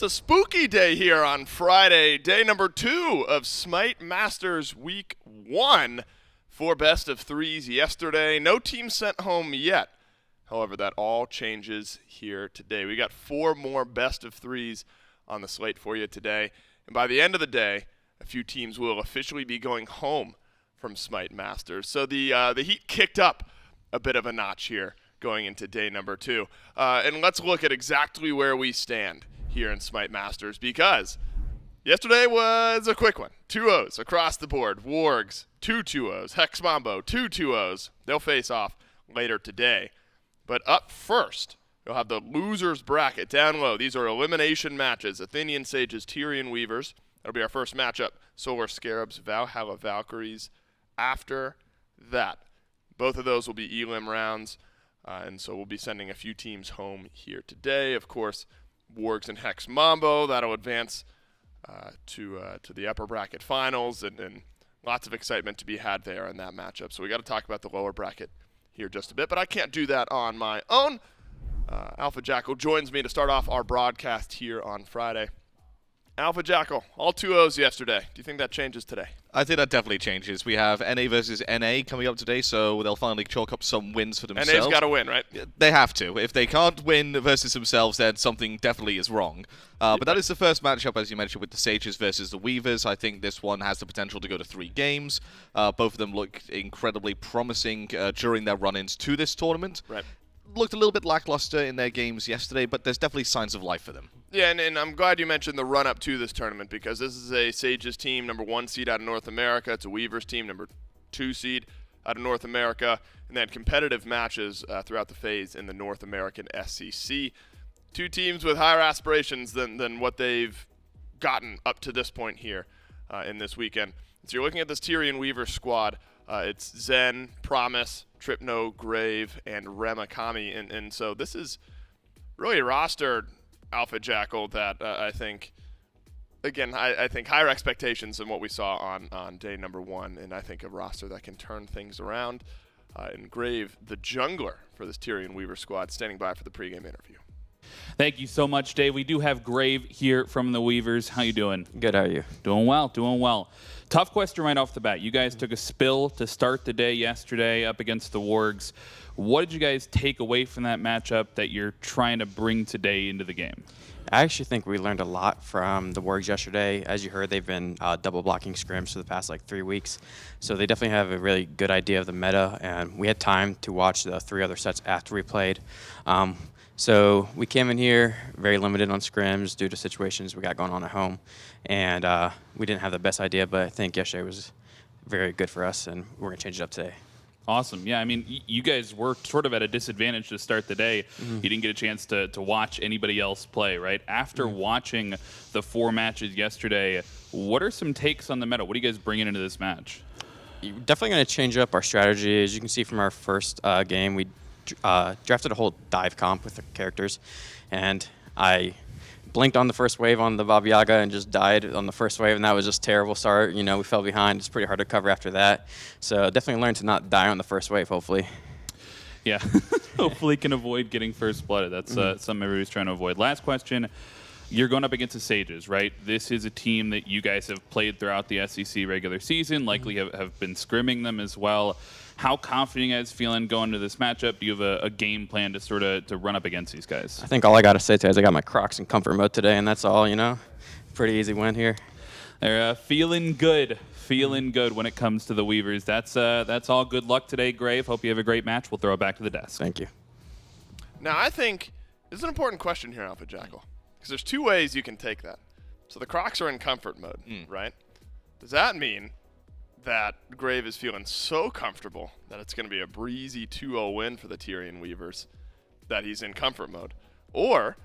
It's a spooky day here on Friday, day number 2 of SMITE Masters Week 1. 4 best of 3s yesterday. No team sent home yet. However, that all changes here today. We got 4 more best of 3s on the slate for you today. And by the end of the day, a few teams will officially be going home from SMITE Masters. So the heat kicked up a bit of a notch here going into day number 2. And let's look at exactly where we stand here in SMITE Masters, because yesterday was a quick one. 2-0s across the board. Wargs, 2 2-0s. Hex Mambo, 2 2-0s. They'll face off later today. But up first, you'll have the losers bracket down low. These are elimination matches. Athenian Sages, Tyrian Weavers. That'll be our first matchup. Solar Scarabs, Valhalla Valkyries. After that, both of those will be elim rounds. And so we'll be sending a few teams home here today. Of course, Wargs and Hex Mambo, that'll advance to the upper bracket finals, and lots of excitement to be had there in that matchup. So we got to talk about the lower bracket here just a bit, but I can't do that on my own. Alpha Jackal joins me to start off our broadcast here on Friday. Alpha Jackal, all 2-0s yesterday. Do you think that changes today? I think that definitely changes. We have NA versus NA coming up today, so they'll finally chalk up some wins for themselves. NA's got to win, right? They have to. If they can't win versus themselves, then something definitely is wrong. But that is the first matchup, as you mentioned, with the Sages versus the Weavers. I think this one has the potential to go to 3 games. Both of them look incredibly promising during their run-ins to this tournament. Right. Looked a little bit lackluster in their games yesterday, but there's definitely signs of life for them. Yeah, and I'm glad you mentioned the run-up to this tournament, because this is a Sages team, number 1 seed out of North America. It's a Weavers team, number 2 seed out of North America. And they had competitive matches throughout the phase in the North American SEC. 2 teams with higher aspirations than what they've gotten up to this point here in this weekend. So you're looking at this Tyrian Weavers squad. It's Zen, Promise, Trypno, Grave, and Remakami. And so this is really a roster, Alpha Jackal, that I think, again, I think higher expectations than what we saw on day number 1. And I think a roster that can turn things around. And Grave, the jungler for this Tyrian Weaver squad, standing by for the pregame interview. Thank you so much, Dave. We do have Grave here from the Weavers. How you doing? Good, how are you? Doing well, doing well. Tough question right off the bat. You guys took a spill to start the day yesterday up against the Wargs. What did you guys take away from that matchup that you're trying to bring today into the game? I actually think we learned a lot from the Wargs yesterday. As you heard, they've been double blocking scrims for the past 3 weeks. So they definitely have a really good idea of the meta, and we had time to watch the 3 other sets after we played. So we came in here very limited on scrims due to situations we got going on at home. And we didn't have the best idea, but I think yesterday was very good for us, and we're going to change it up today. Awesome. Yeah, I mean, you guys were sort of at a disadvantage to start the day. You didn't get a chance to watch anybody else play, right? After watching the 4 matches yesterday, what are some takes on the meta? What are you guys bringing into this match? You're definitely going to change up our strategy. As you can see from our first game, we drafted a whole dive comp with the characters, and I blinked on the first wave on the Baba Yaga and just died on the first wave, and that was just a terrible start. You know, we fell behind. It's pretty hard to cover after that. So definitely learn to not die on the first wave, hopefully. Yeah, hopefully can avoid getting first blooded. That's something everybody's trying to avoid. Last question. You're going up against the Sages, right? This is a team that you guys have played throughout the SEC regular season, likely have been scrimming them as well. How confident you guys feeling going into this matchup? Do you have a game plan to sort of run up against these guys? I think all I got to say today is I got my Crocs in comfort mode today, and that's all, you know. Pretty easy win here. They're feeling good when it comes to the Weavers. That's all. Good luck today, Grave. Hope you have a great match. We'll throw it back to the desk. Thank you. Now, I think this is an important question here, Alpha Jackal, because there's 2 ways you can take that. So the Crocs are in comfort mode, right? Does that mean that Grave is feeling so comfortable that it's going to be a breezy 2-0 win for the Tyrian Weavers that he's in comfort mode? Or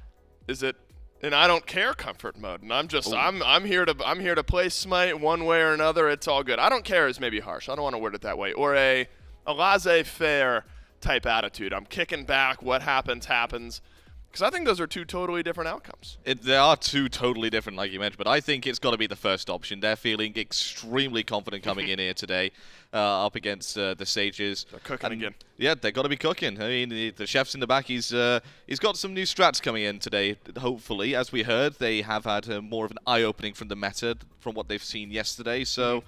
is it an I don't care comfort mode, and I'm here to play SMITE one way or another, it's all good. I don't care is maybe harsh. I don't want to word it that way. Or a laissez-faire type attitude. I'm kicking back, what happens happens. Because I think those are two totally different outcomes. They are two totally different, like you mentioned, but I think it's got to be the first option. They're feeling extremely confident coming in here today, up against the Sages. They're cooking again. Yeah, they've got to be cooking. I mean, the chef's in the back. He's got some new strats coming in today, hopefully. As we heard, they have had more of an eye-opening from the meta from what they've seen yesterday, so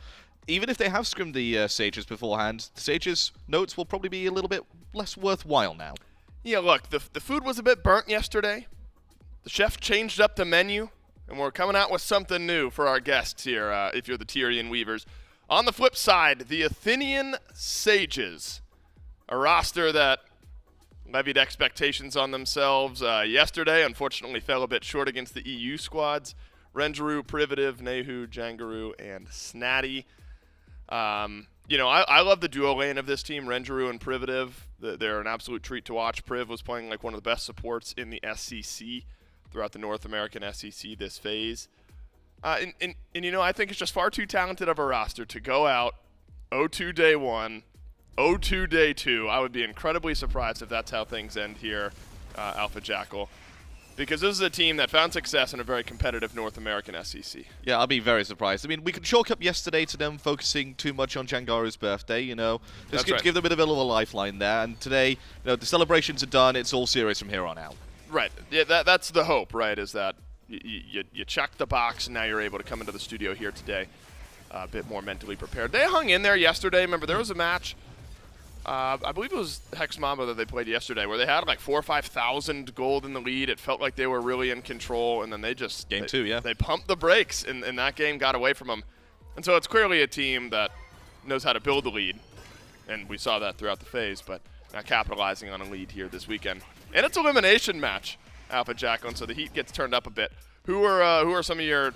even if they have scrimmed the Sages beforehand, the Sages' notes will probably be a little bit less worthwhile now. Yeah, look, the food was a bit burnt yesterday. The chef changed up the menu, and we're coming out with something new for our guests here, if you're the Tyrian Weavers. On the flip side, the Athenian Sages, a roster that levied expectations on themselves yesterday, unfortunately fell a bit short against the EU squads. Renjaru, Privative, Nayhoo, Jangaru, and Snaddy. You know, I love the duo lane of this team, Renjaru and Privative. They're an absolute treat to watch. Priv was playing like one of the best supports in the SEC throughout the North American SEC this phase. And you know, I think it's just far too talented of a roster to go out 0-2 day 1, 0-2 day 2. I would be incredibly surprised if that's how things end here, Alpha Jackal. Because this is a team that found success in a very competitive North American SEC. Yeah, I'll be very surprised. I mean, we could chalk up yesterday to them focusing too much on Jangaru's birthday, you know. Just give them a bit of a little lifeline there. And today, you know, the celebrations are done. It's all serious from here on out. Right. Yeah, that's the hope, right, is that you check the box, and now you're able to come into the studio here today a bit more mentally prepared. They hung in there yesterday. Remember, there was a match, I believe it was Hex Mambo that they played yesterday, where they had like 4,000 or 5,000 gold in the lead. It felt like they were really in control, and then they just Game 2, yeah. They pumped the brakes, and that game got away from them. And so it's clearly a team that knows how to build the lead, and we saw that throughout the phase, but not capitalizing on a lead here this weekend. And it's an elimination match, Alpha Jackal, and so the heat gets turned up a bit. Who are some of your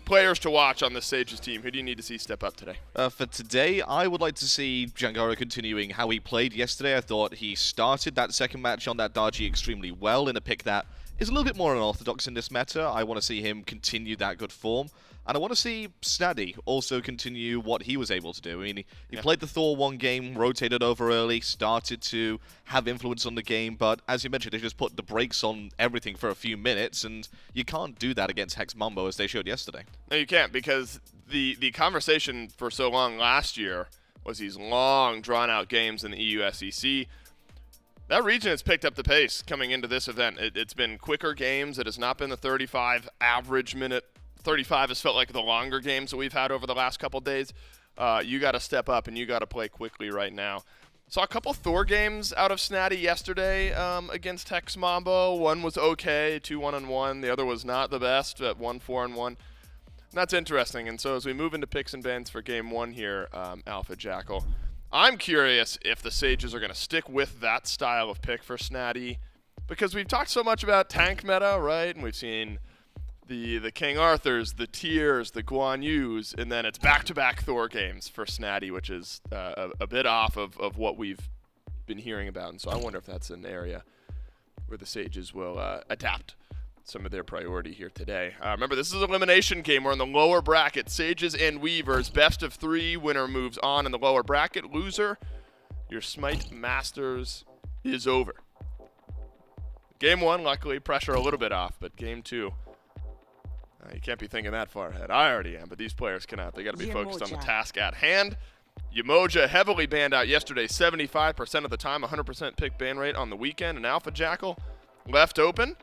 players to watch on this Sages team? Who do you need to see step up today? For today, I would like to see Jangaru continuing how he played yesterday. I thought he started that second match on that Darji extremely well in a pick that is a little bit more unorthodox in this meta. I want to see him continue that good form. And I want to see Snaddy also continue what he was able to do. I mean, he played the Thor one game, rotated over early, started to have influence on the game, but as you mentioned, they just put the brakes on everything for a few minutes, and you can't do that against Hex Mambo as they showed yesterday. No, you can't, because the conversation for so long last year was these long, drawn-out games in the EU SEC. That region has picked up the pace coming into this event. It's been quicker games. It has not been the 35 average minute. 35 has felt like the longer games that we've had over the last couple days. You got to step up, and you got to play quickly right now. Saw a couple Thor games out of Snaddy yesterday against Hex Mambo. One was okay, 2-1-1. The other was not the best at 1-4-1. And that's interesting. And so as we move into picks and bans for game 1 here, Alpha Jackal, I'm curious if the Sages are going to stick with that style of pick for Snaddy, because we've talked so much about tank meta, right? And we've seen the King Arthurs, the Tiers, the Guan Yus, and then it's back-to-back Thor games for Snaddy, which is a bit off of what we've been hearing about. And so I wonder if that's an area where the Sages will adapt some of their priority here today. Remember, this is an elimination game. We're in the lower bracket. Sages and Weavers, best of 3. Winner moves on in the lower bracket. Loser, your SMITE Masters is over. Game 1, luckily, pressure a little bit off, but game 2, you can't be thinking that far ahead. I already am, but these players cannot. They got to be focused on the task at hand. Yemoja heavily banned out yesterday, 75% of the time, 100% pick ban rate on the weekend. And Alpha Jackal left open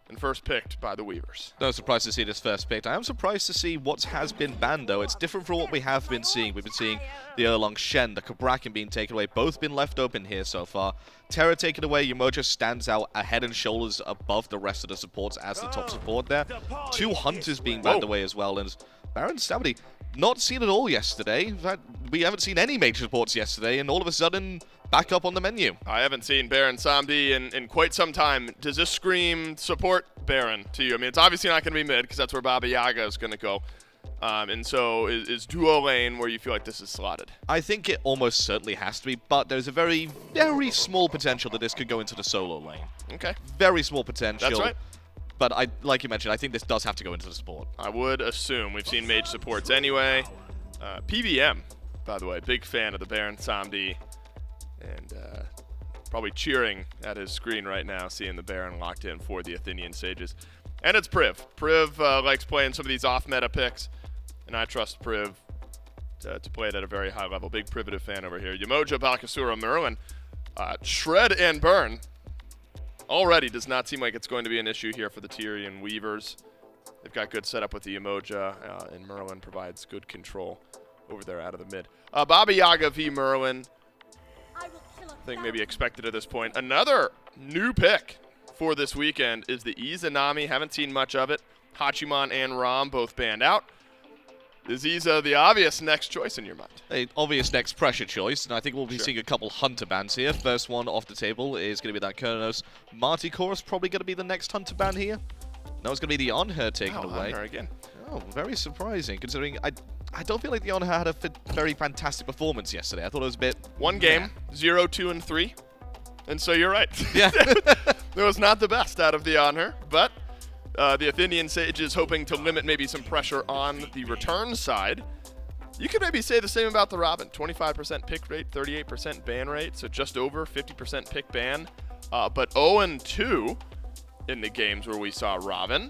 and first picked by the Weavers. No surprise to see this first picked. I am surprised to see what has been banned, though. It's different from what we have been seeing. We've been seeing the Erlong Shen, the Cabrakan being taken away. Both been left open here so far. Terra taken away. Yemoja stands out a head and shoulders above the rest of the supports as the top support there. 2 Hunters being banned away as well. And Baron Samedi, not seen at all yesterday. In fact, we haven't seen any major supports yesterday, and all of a sudden, back up on the menu. I haven't seen Baron Samedi in quite some time. Does this scream support Baron to you? I mean, it's obviously not going to be mid, because that's where Baba Yaga is going to go. And so is duo lane where you feel like this is slotted? I think it almost certainly has to be, but there's a very, very small potential that this could go into the solo lane. Okay. Very small potential. That's right. But like you mentioned, I think this does have to go into the support. I would assume. We've seen mage supports anyway. PVM, by the way, big fan of the Baron Samedi. And probably cheering at his screen right now, seeing the Baron locked in for the Athenian Sages. And it's Priv. Priv likes playing some of these off-meta picks, and I trust Priv to play it at a very high level. Big Privative fan over here. Yemoja, Bakasura, Merlin, Shred and Burn. Already does not seem like it's going to be an issue here for the Tyrian Weavers. They've got good setup with the Yemoja, and Merlin provides good control over there out of the mid. Baba Yaga v Merlin. I think maybe expected at this point. Another new pick for this weekend is the Izanami. Haven't seen much of it. Hachiman and Ram both banned out. Is Iza the obvious next choice in your mind? An obvious next pressure choice, and I think we'll be seeing a couple Hunter bans here. First one off the table is going to be that Kurnos Marty chorus, probably going to be the next Hunter ban here. No, it's going to be the Anhur taken away. Anhur again. Oh, very surprising, considering I don't feel like the Anhur had a very fantastic performance yesterday. I thought it was a bit... One game, 0, 2, and 3. And so you're right. Yeah. It was not the best out of the Anhur, but the Athenian Sages hoping to limit maybe some pressure on the return side. You could maybe say the same about the Robin. 25% pick rate, 38% ban rate, so just over 50% pick ban. But 0-2 in the games where we saw Robin.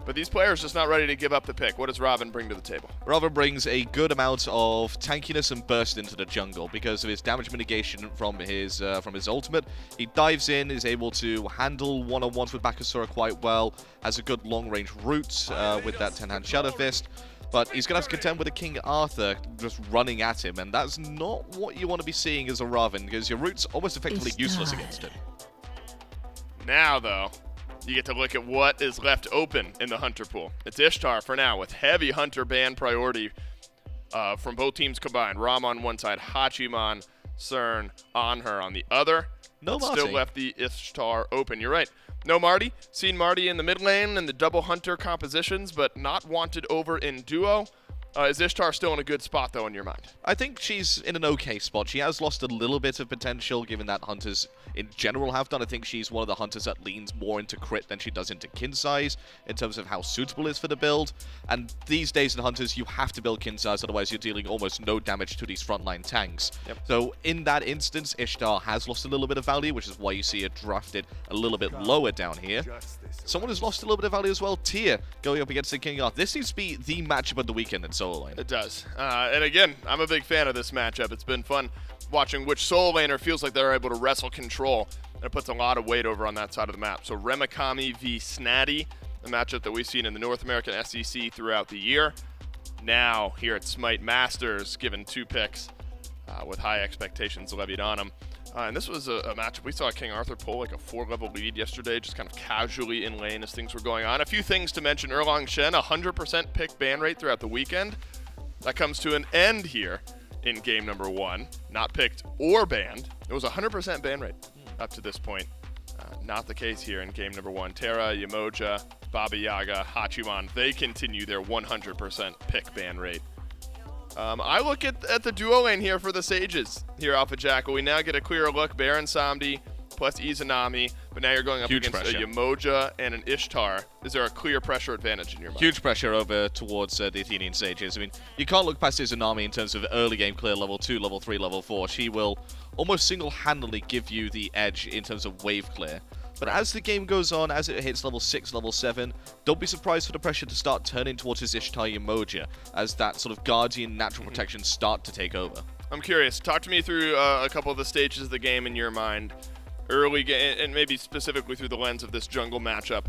But these players just not ready to give up the pick. What does Robin bring to the table? Ravana brings a good amount of tankiness and burst into the jungle because of his damage mitigation from his ultimate. He dives in, is able to handle one-on-ones with Bakasura quite well, has a good long-range route with that 10-hand Shadow Fist. But he's going to have to contend with a King Arthur just running at him, and that's not what you want to be seeing as a Ravana, because your route's almost effectively useless against him. Now, though, you get to look at what is left open in the Hunter pool. It's Ishtar for now, with heavy Hunter ban priority from both teams combined. Ram on one side, Hachiman, Cern, Anhur on the other. No Marty. Still left the Ishtar open. You're right. No Marty. Seen Marty in the mid lane and the double Hunter compositions, but not wanted over in duo. Is Ishtar still in a good spot, though, in your mind? I think she's in an okay spot. She has lost a little bit of potential, given that Hunters in general have done. I think she's one of the Hunters that leans more into crit than she does into kin size, in terms of how suitable it is for the build. And these days in Hunters, you have to build kin size, otherwise you're dealing almost no damage to these frontline tanks. Yep. So in that instance, Ishtar has lost a little bit of value, which is why you see her drafted a little bit lower down here. Someone who's lost a little bit of value as well, Tyr, going up against the King Arthur. This seems to be the matchup of the weekend in solo lane. It does. And again, I'm a big fan of this matchup. It's been fun watching which solo laner feels like they're able to wrestle control, and it puts a lot of weight over on that side of the map. So Remakami v Snaddy, a matchup that we've seen in the North American SEC throughout the year. Now, here at SMITE Masters, given 2 picks with high expectations levied on them. And this was a matchup. We saw King Arthur pull like a 4-level lead yesterday, just kind of casually in lane as things were going on. A few things to mention. Erlang Shen, 100% pick ban rate throughout the weekend. That comes to an end here in game number 1. Not picked or banned. It was 100% ban rate up to this point. Not the case here in game number 1. Terra, Yemoja, Baba Yaga, Hachiman, they continue their 100% pick ban rate. I look at the duo lane here for the Sages here, Alpha Jackal. We now get a clearer look. Baron Samedi plus Izanami, but now you're going up against a Yemoja and an Ishtar. Is there a clear pressure advantage in your mind? Huge pressure over towards the Athenian Sages. I mean, you can't look past Izanami in terms of early game clear level 2, level 3, level 4. She will almost single-handedly give you the edge in terms of wave clear. But as the game goes on, as it hits level 6, level 7, don't be surprised for the pressure to start turning towards his Ishtar Yemoja as that sort of guardian natural protection start to take over. I'm curious. Talk to me through a couple of the stages of the game in your mind. Early game, and maybe specifically through the lens of this jungle matchup.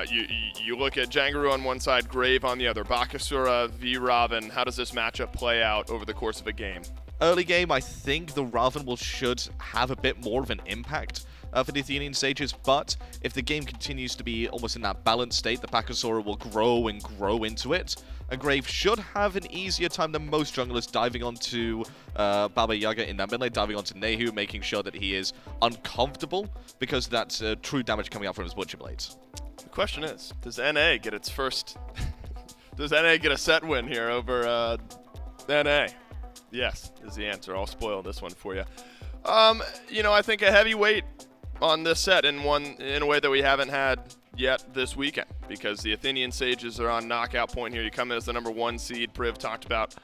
You look at Jangaru on one side, Grave on the other. Bakasura v Ravana. How does this matchup play out over the course of a game? Early game, I think the Ravana should have a bit more of an impact for the Athenian Sages, but if the game continues to be almost in that balanced state, the Bakasura will grow and grow into it. And Grave should have an easier time than most junglers diving onto Baba Yaga in that mid lane, diving onto Nayhoo, making sure that he is uncomfortable because that's true damage coming out from his Butcher Blades. The question is, does NA get its first... does NA get a set win here over NA? Yes, is the answer. I'll spoil this one for you. You know, I think a heavy weight on this set in a way that we haven't had yet this weekend, because the Athenian Sages are on knockout point here. You come in as the #1 seed. Priv talked about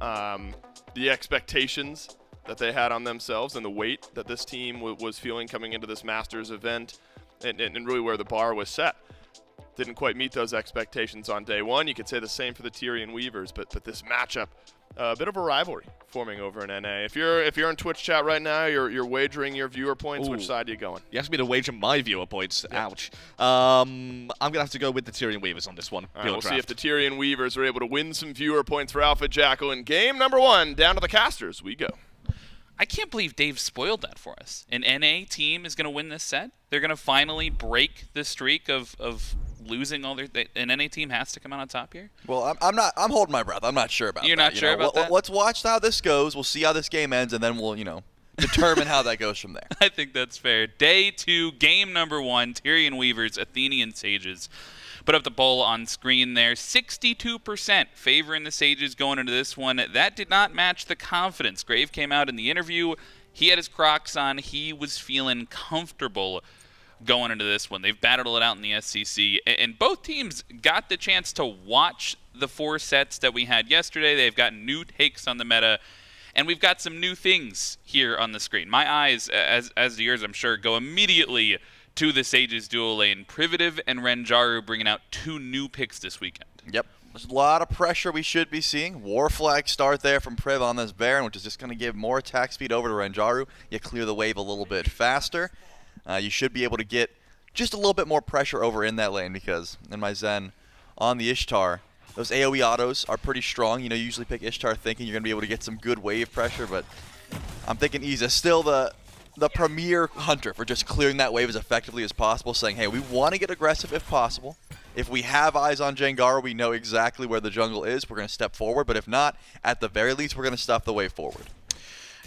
the expectations that they had on themselves and the weight that this team was feeling coming into this Masters event and really where the bar was set. Didn't quite meet those expectations on day one. You could say the same for the Tyrian Weavers, but this matchup, a bit of a rivalry forming over in NA. If you're in Twitch chat right now, you're wagering your viewer points. Ooh. Which side are you going? You asked me to wager my viewer points. Yeah. Ouch. I'm going to have to go with the Tyrian Weavers on this one. All right, we'll see if the Tyrian Weavers are able to win some viewer points for Alpha Jackal in game number 1. Down to the casters we go. I can't believe Dave spoiled that for us. An NA team is going to win this set. They're going to finally break the streak of losing all their. An NA team has to come out on top here. Well, I'm holding my breath. I'm not sure about that. You're not sure about that? Let's watch how this goes. We'll see how this game ends, and then we'll, determine how that goes from there. I think that's fair. Day 2, game number 1, Tyrian Weavers, Athenian Sages. Put up the poll on screen there. 62% favoring the Sages going into this one. That did not match the confidence. Grave came out in the interview. He had his Crocs on. He was feeling comfortable going into this one. They've battled it out in the SCC. And both teams got the chance to watch the 4 sets that we had yesterday. They've got new takes on the meta. And we've got some new things here on the screen. My eyes, as yours I'm sure, go immediately to the Sages dual lane. Privative and Renjaru bringing out 2 new picks this weekend. Yep. There's a lot of pressure we should be seeing. War flag start there from Priv on this Baron, which is just going to give more attack speed over to Renjaru. You clear the wave a little bit faster. You should be able to get just a little bit more pressure over in that lane because InMyZen on the Ishtar, those AoE autos are pretty strong. You usually pick Ishtar thinking you're going to be able to get some good wave pressure, but I'm thinking Iza's still the premier hunter for just clearing that wave as effectively as possible, saying, hey, we want to get aggressive if possible. If we have eyes on Jangaru, we know exactly where the jungle is. We're going to step forward, but if not, at the very least, we're going to stuff the way forward.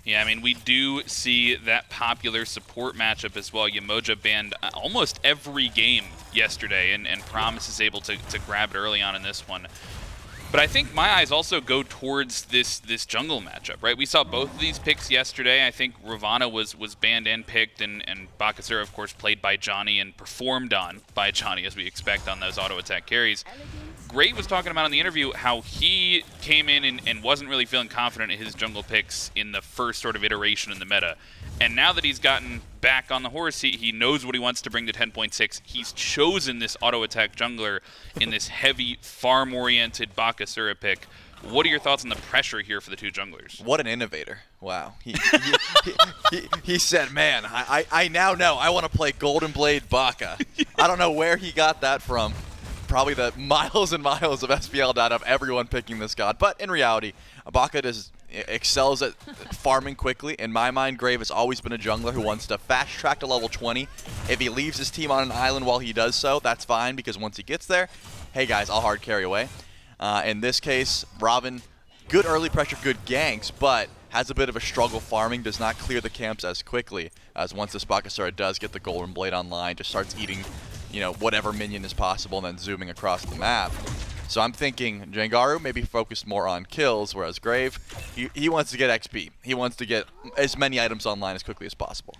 Yeah, I mean, we do see that popular support matchup as well. Yemoja banned almost every game yesterday, and Promise is able to grab it early on in this one. But I think my eyes also go towards this jungle matchup, right? We saw both of these picks yesterday. I think Ravana was banned and picked, and Bakasura, of course, played by Johnny and performed on by Johnny, as we expect on those auto attack carries. Great was talking about in the interview how he came in and wasn't really feeling confident in his jungle picks in the first sort of iteration in the meta. And now that he's gotten back on the horse, he knows what he wants to bring to 10.6. He's chosen this auto attack jungler in this heavy, farm-oriented Bakasura pick. What are your thoughts on the pressure here for the 2 junglers? What an innovator. Wow. He said, man, I now know I want to play Golden Blade Baka. I don't know where he got that from. Probably the miles and miles of SPL data of everyone picking this god. But in reality, Baka excels at farming quickly. In my mind, Grave has always been a jungler who wants to fast track to level 20. If he leaves his team on an island while he does so, that's fine, because once he gets there, hey guys, I'll hard carry away. In this case, Robin, good early pressure, good ganks, but has a bit of a struggle farming, does not clear the camps as quickly as once this Bakasura does get the Golden Blade online, just starts eating whatever minion is possible and then zooming across the map. So I'm thinking Jangaru maybe focused more on kills, whereas Grave, he wants to get XP. He wants to get as many items online as quickly as possible.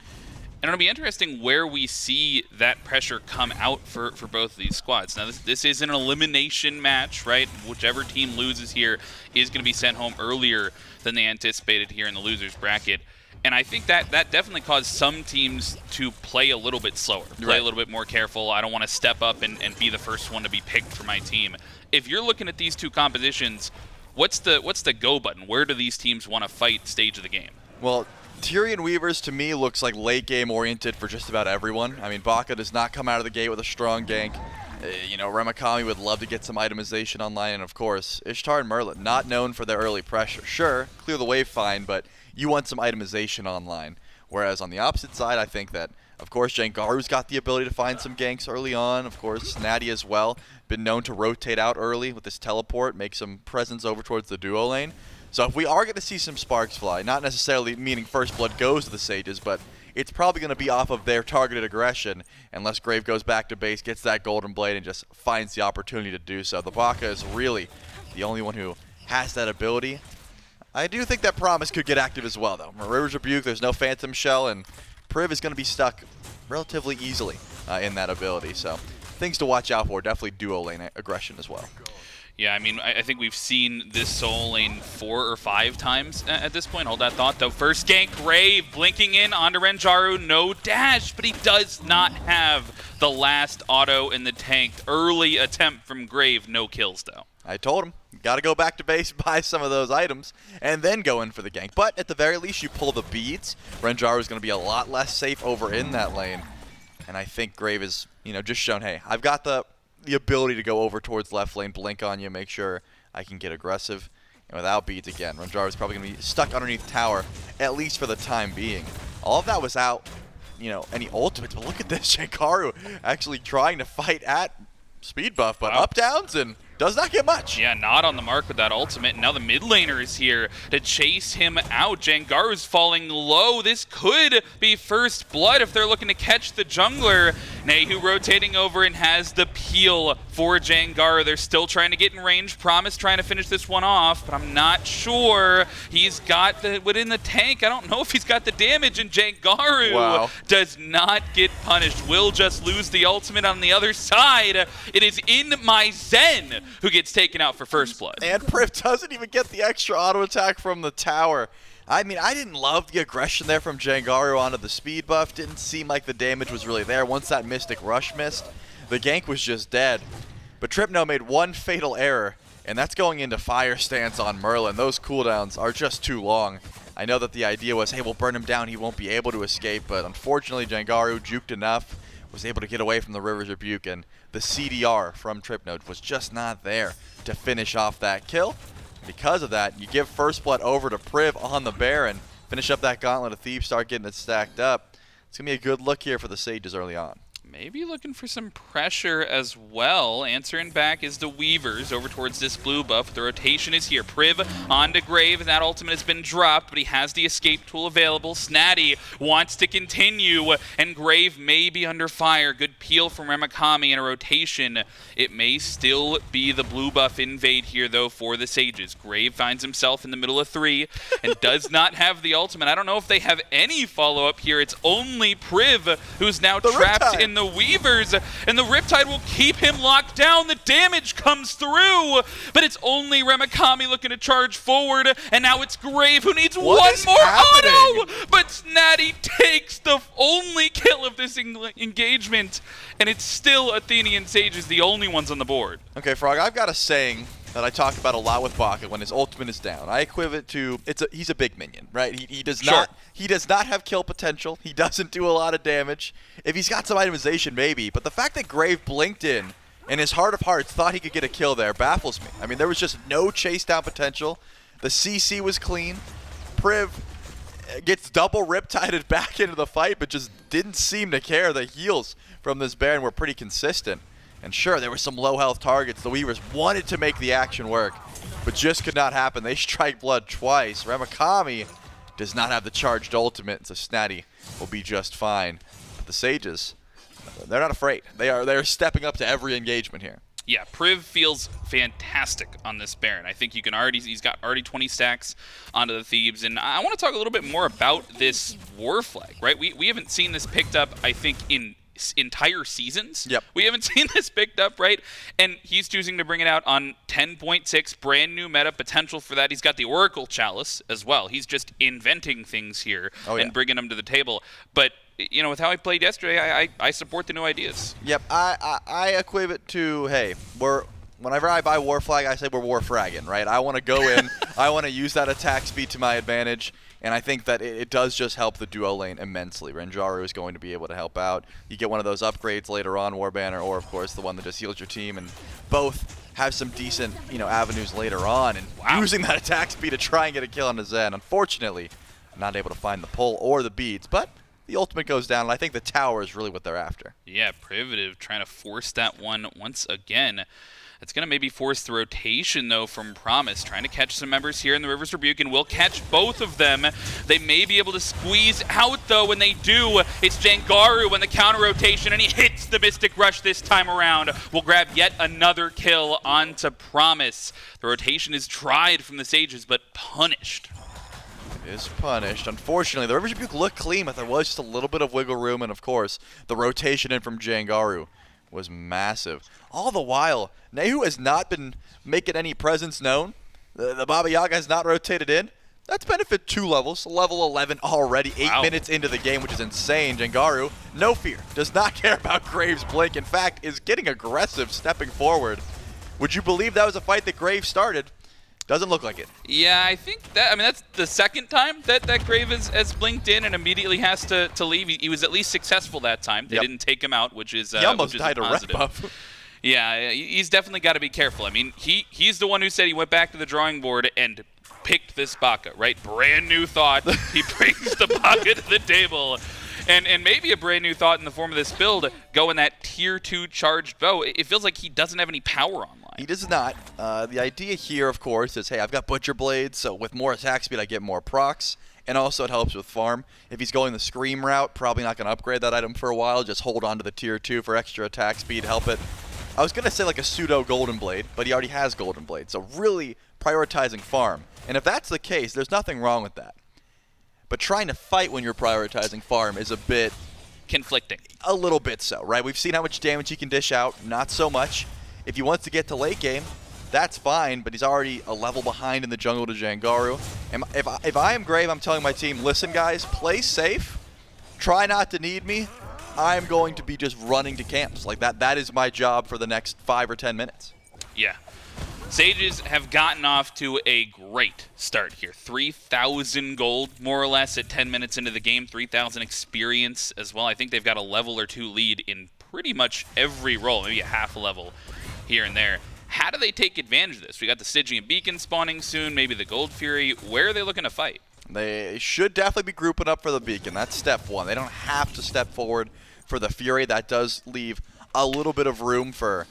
And it'll be interesting where we see that pressure come out for both of these squads. Now, this is an elimination match, right? Whichever team loses here is going to be sent home earlier than they anticipated here in the losers bracket. And I think that definitely caused some teams to play a little bit slower, play a little bit more careful. I don't want to step up and be the first one to be picked for my team. If you're looking at these 2 compositions, what's the go button? Where do these teams want to fight stage of the game? Well, Tyrian Weavers to me looks like late game oriented for just about everyone. I mean, Baka does not come out of the gate with a strong gank. Remakami would love to get some itemization online, and of course, Ishtar and Merlin, not known for their early pressure. Sure, clear the wave fine, but you want some itemization online. Whereas on the opposite side, I think that, of course, Jangaru's got the ability to find some ganks early on. Of course, Snaddy as well. Been known to rotate out early with this teleport, make some presence over towards the duo lane. So if we are going to see some sparks fly, not necessarily meaning First Blood goes to the Sages, but it's probably going to be off of their targeted aggression unless Grave goes back to base, gets that Golden Blade, and just finds the opportunity to do so. The Baka is really the only one who has that ability. I do think that Promise could get active as well, though. River's Rebuke, there's no Phantom Shell, and Priv is going to be stuck relatively easily in that ability. So things to watch out for. Definitely duo lane aggression as well. Yeah, I mean, I think we've seen this solo lane 4 or 5 times at this point. Hold that thought, though. First gank, Grave blinking in onto Renjaru. No dash, but he does not have the last auto in the tank. Early attempt from Grave, no kills, though. I told him, got to go back to base, buy some of those items, and then go in for the gank. But at the very least, you pull the beads. Renjaru is going to be a lot less safe over in that lane. And I think Grave is, just shown, hey, I've got the ability to go over towards left lane, blink on you, make sure I can get aggressive. And without beads again, Renjaru is probably going to be stuck underneath tower, at least for the time being. All of that was out, any ultimates, but look at this, Jangaru actually trying to fight at speed buff, but up downs and does not get much. Yeah, not on the mark with that ultimate. Now the mid laner is here to chase him out. Jangaru's falling low. This could be first blood if they're looking to catch the jungler. Nayhoo rotating over and has the peel for Jangaru. They're still trying to get in range. Promise trying to finish this one off, but I'm not sure. He's got the within the tank. I don't know if he's got the damage, and Jangaru does not get punished. Will just lose the ultimate on the other side. It is InMyZen who gets taken out for first blood. And Priv doesn't even get the extra auto attack from the tower. I mean, I didn't love the aggression there from Jangaru onto the speed buff. Didn't seem like the damage was really there. Once that Mystic Rush missed, the gank was just dead. But Trypno made one fatal error, and that's going into fire stance on Merlin. Those cooldowns are just too long. I know that the idea was, hey, we'll burn him down. He won't be able to escape. But unfortunately, Jangaru juked enough, was able to get away from the River's Rebuke, and the CDR from Trypno was just not there to finish off that kill. Because of that, you give first blood over to Priv on the Baron, finish up that gauntlet of Thieves, start getting it stacked up. It's going to be a good look here for the Sages early on. Maybe looking for some pressure as well. Answering back is the Weavers over towards this blue buff. The rotation is here. Priv onto Grave, and that ultimate has been dropped, but he has the escape tool available. Snaddy wants to continue, and Grave may be under fire. Good peel from Remakami in a rotation. It may still be the blue buff invade here, though, for the Sages. Grave finds himself in the middle of 3 and does not have the ultimate. I don't know if they have any follow-up here. It's only Priv who's now trapped in the Weavers, and the Riptide will keep him locked down. The damage comes through, but it's only Remakami looking to charge forward, and now it's Grave who needs one more auto, but Snaddy takes the only kill of this engagement, and it's still Athenian Sages, the only ones on the board. Okay, Frog, I've got a saying that I talk about a lot with Baka when his ultimate is down. I equate it to he's a big minion, right? He does not have kill potential. He doesn't do a lot of damage. If he's got some itemization, maybe. But the fact that Grave blinked in and his heart of hearts thought he could get a kill there baffles me. I mean, there was just no chase down potential. The CC was clean. Priv gets double riptided back into the fight, but just didn't seem to care. The heals from this Baron were pretty consistent. And sure, there were some low health targets. The Weavers wanted to make the action work, but just could not happen. They strike blood twice. Remakami does not have the charged ultimate, so Snaddy will be just fine. But the Sages, they're not afraid. They're stepping up to every engagement here. Yeah, Priv feels fantastic on this Baron. I think you can he's got already 20 stacks onto the Thieves, and I want to talk a little bit more about this War Flag, right? We haven't seen this picked up, I think, in entire seasons. Yep. We haven't seen this picked up, right? And he's choosing to bring it out on 10.6, brand new meta potential for that. He's got the Oracle Chalice as well. He's just inventing things here and bringing them to the table. But with how I played yesterday, I support the new ideas. Yep, I equate it to, hey, whenever I buy War Flag, I say we're War Fragging, right? I want to go in, I want to use that attack speed to my advantage, and I think that it does just help the duo lane immensely. Renjaru is going to be able to help out. You get one of those upgrades later on, War Banner, or of course the one that just heals your team, and both have some decent, avenues later on, and using that attack speed to try and get a kill on the Zen. Unfortunately, not able to find the pull or the beads, but the ultimate goes down, and I think the tower is really what they're after. Yeah, Privative trying to force that one once again. It's going to maybe force the rotation, though, from Promise. Trying to catch some members here in the River's Rebuke, and will catch both of them. They may be able to squeeze out, though. When they do, it's Jangaru in the counter rotation, and he hits the Mystic Rush this time around. Will grab yet another kill onto Promise. The rotation is tried from the Sages, but punished. Is punished. Unfortunately, the River's Rebuke looked clean, but there was just a little bit of wiggle room, and of course, the rotation in from Jangaru was massive. All the while, Nayhoo has not been making any presence known. The Baba Yaga has not rotated in. That's benefit 2 levels, level 11 already, 8 minutes into the game, which is insane. Jangaru, no fear, does not care about Graves' blink. In fact, is getting aggressive, stepping forward. Would you believe that was a fight that Graves started? Doesn't look like it. Yeah, I think that, I mean, that's the second time that Grave has blinked in and immediately has to leave. He was at least successful that time. They didn't take him out, which is he almost which is died a red positive. buff. Yeah, he's definitely got to be careful. I mean, he's the one who said he went back to the drawing board and picked this Baka, right? Brand new thought. He brings the Baka to the table. And maybe a brand new thought in the form of this build, going that tier 2 charged bow. It feels like he doesn't have any power online. He does not. The idea here, of course, is, hey, I've got Butcher Blades, so with more attack speed I get more procs, and also it helps with farm. If he's going the Scream route, probably not going to upgrade that item for a while, just hold on to the tier 2 for extra attack speed, help it. I was going to say like a pseudo Golden Blade, but he already has Golden Blade, so really prioritizing farm. And if that's the case, there's nothing wrong with that. But trying to fight when you're prioritizing farm is a bit conflicting. A little bit so, right? We've seen how much damage he can dish out, not so much. If he wants to get to late game, that's fine, but he's already a level behind in the jungle to Jangaru. And if I am Grave, I'm telling my team, listen guys, play safe, try not to need me. I'm going to be just running to camps. Like that is my job for the next 5 or 10 minutes. Yeah. Sages have gotten off to a great start here. 3,000 gold, more or less, at 10 minutes into the game. 3,000 experience as well. I think they've got a level or 2 lead in pretty much every role, maybe a half a level here and there. How do they take advantage of this? We got the Stygian Beacon spawning soon, maybe the Gold Fury. Where are they looking to fight? They should definitely be grouping up for the Beacon. That's step 1. They don't have to step forward for the Fury. That does leave a little bit of room for,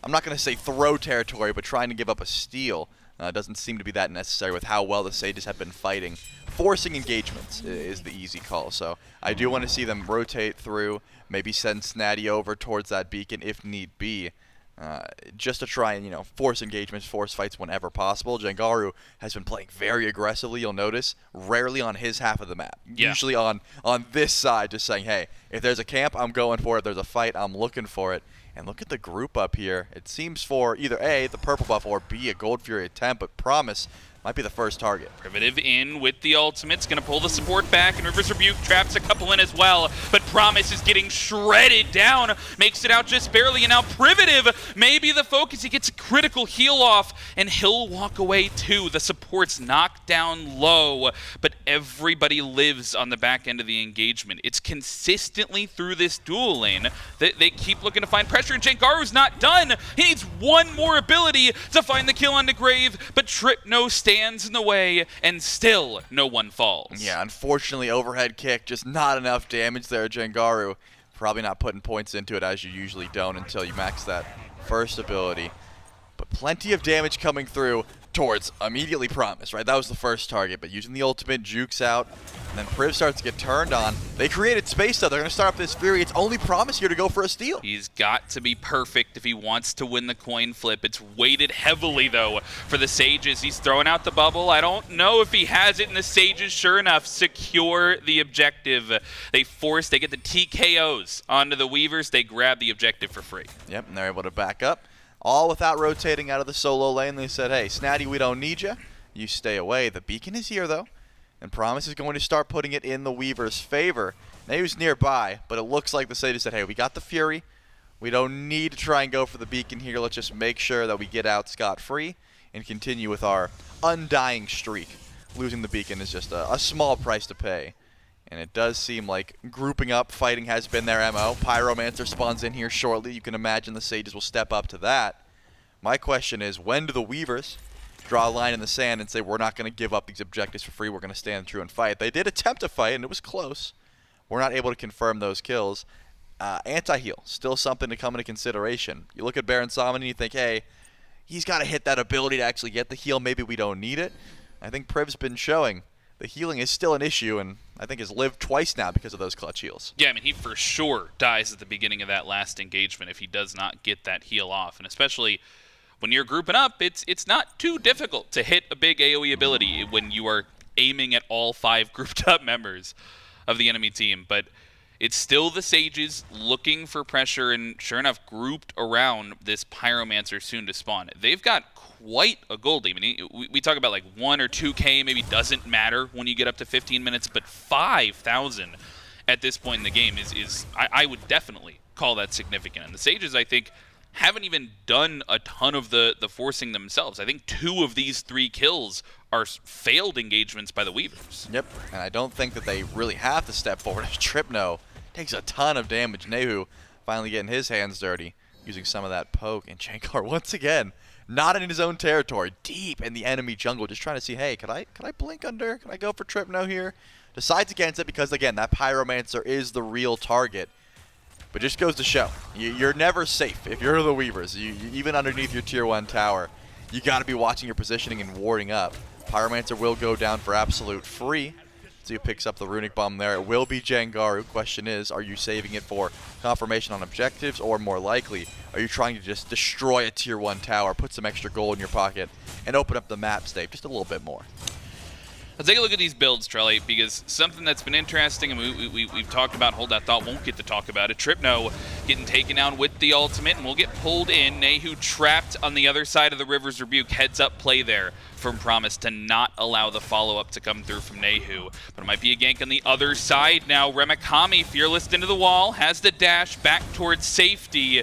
I'm not going to say throw territory, but trying to give up a steal. Doesn't seem to be that necessary with how well the Sages have been fighting. Forcing engagements is the easy call. So I do want to see them rotate through, maybe send Snaddy over towards that Beacon if need be. Just to try and, force engagements, force fights whenever possible. Jangaru has been playing very aggressively, you'll notice, rarely on his half of the map. Yeah. Usually on this side, just saying, hey, if there's a camp, I'm going for it. If there's a fight, I'm looking for it. And look at the group up here. It seems for either A, the purple buff, or B, a Gold Fury attempt, but Promise might be the first target. Privative in with the ultimate's going to pull the support back, and River's Rebuke traps a couple in as well. But Promise is getting shredded down, makes it out just barely, and now Privative may be the focus. He gets a critical heal off, and he'll walk away too. The support's knocked down low, but everybody lives on the back end of the engagement. It's consistently through this dual lane that they keep looking to find pressure, and Jangaru's not done. He needs one more ability to find the kill on the Grave, but Trypno stands in the way, and still no one falls. Yeah, unfortunately, overhead kick, just not enough damage there. Jangaru probably not putting points into it as you usually don't until you max that first ability. But plenty of damage coming through towards immediately Promise, right? That was the first target, but using the ultimate, jukes out, and then Priv starts to get turned on. They created space, though. They're going to start up this Fury. It's only Promise here to go for a steal. He's got to be perfect if he wants to win the coin flip. It's weighted heavily, though, for the Sages. He's throwing out the bubble. I don't know if he has it, and the Sages, sure enough, secure the objective. They get the TKOs onto the Weavers. They grab the objective for free. Yep, and they're able to back up. All without rotating out of the solo lane. They said, hey, Snaddy, we don't need you. You stay away. The Beacon is here, though. And Promise is going to start putting it in the Weaver's favor. Nayhoo's nearby, but it looks like the Sages said, hey, we got the Fury. We don't need to try and go for the Beacon here. Let's just make sure that we get out scot-free and continue with our undying streak. Losing the Beacon is just a small price to pay. And it does seem like grouping up, fighting has been their MO. Pyromancer spawns in here shortly. You can imagine the Sages will step up to that. My question is, when do the Weavers draw a line in the sand and say, we're not going to give up these objectives for free, we're going to stand true and fight? They did attempt to fight, and it was close. We're not able to confirm those kills. Anti-heal, still something to come into consideration. You look at Baron Samedi and you think, hey, he's got to hit that ability to actually get the heal. Maybe we don't need it. I think Priv's been showing the healing is still an issue, and I think has lived twice now because of those clutch heals. Yeah, I mean, he for sure dies at the beginning of that last engagement if he does not get that heal off. And especially when you're grouping up, it's not too difficult to hit a big AoE ability when you are aiming at all 5 grouped up members of the enemy team. But It's still the Sages looking for pressure and, sure enough, grouped around this Pyromancer soon to spawn. They've got quite a gold lead. I mean, we talk about like 1 or 2K maybe doesn't matter when you get up to 15 minutes, but 5,000 at this point in the game is I would definitely call that significant. And the Sages, I think, haven't even done a ton of the forcing themselves. I think 2 of these 3 kills are failed engagements by the Weavers. Yep, and I don't think that they really have to step forward. Trypno takes a ton of damage. Nayhoo finally getting his hands dirty, using some of that poke. And Jangaru, once again, not in his own territory, deep in the enemy jungle, just trying to see, hey, could I blink under? Can I go for Trypno here? Decides against it because, again, that Pyromancer is the real target. But just goes to show, you're never safe if you're the Weavers. Even underneath your tier 1 tower, you got to be watching your positioning and warding up. Pyromancer will go down for absolute free. See who picks up the runic bomb there. It will be Jangaru. Question is, are you saving it for confirmation on objectives, or more likely, are you trying to just destroy a tier 1 tower, put some extra gold in your pocket, and open up the map state just a little bit more? Let's take a look at these builds, Trelly, because something that's been interesting, and we've talked about, hold that thought, won't get to talk about it. Trypno getting taken down with the ultimate, and we'll get pulled in. Nayhoo trapped on the other side of the River's Rebuke. Heads up play there from Promise to not allow the follow-up to come through from Nayhoo. But it might be a gank on the other side now. Remakami, fearless into the wall, has the dash back towards safety.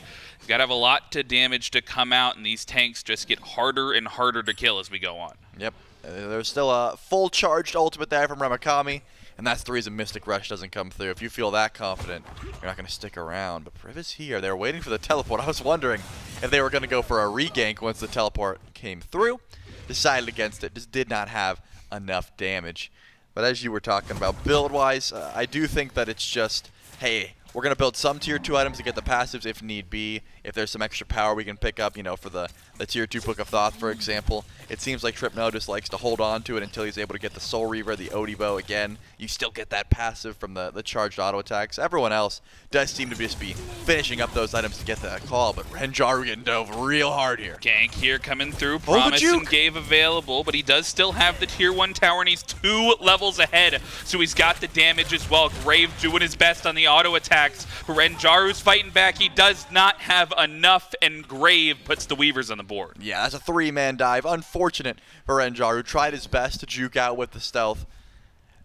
Got to have a lot to damage to come out, and these tanks just get harder and harder to kill as we go on. Yep. There's still a full charged ultimate there from Remakami, and that's the reason Mystic Rush doesn't come through. If you feel that confident, you're not going to stick around. But Priv is here. They were waiting for the teleport. I was wondering if they were going to go for a regank once the teleport came through. Decided against it. Just did not have enough damage. But as you were talking about build-wise, I do think that it's just, hey, we're going to build some tier 2 items to get the passives if need be. If there's some extra power we can pick up, you know, for the tier 2 Book of Thoth, for example. It seems like Trypno just likes to hold on to it until he's able to get the Soul Reaver, the Odibo again. You still get that passive from the charged auto attacks. Everyone else does seem to just be finishing up those items to get that call, but Renjaru getting dove real hard here. Gank here coming through. Promise and Gave available, but he does still have the tier 1 tower, and he's 2 levels ahead, so he's got the damage as well. Grave doing his best on the auto attacks. Renjaru's fighting back. He does not have enough, and Grave puts the Weavers on the board. Yeah, that's a 3-man dive. Unfortunate for Renjaru. Tried his best to juke out with the stealth,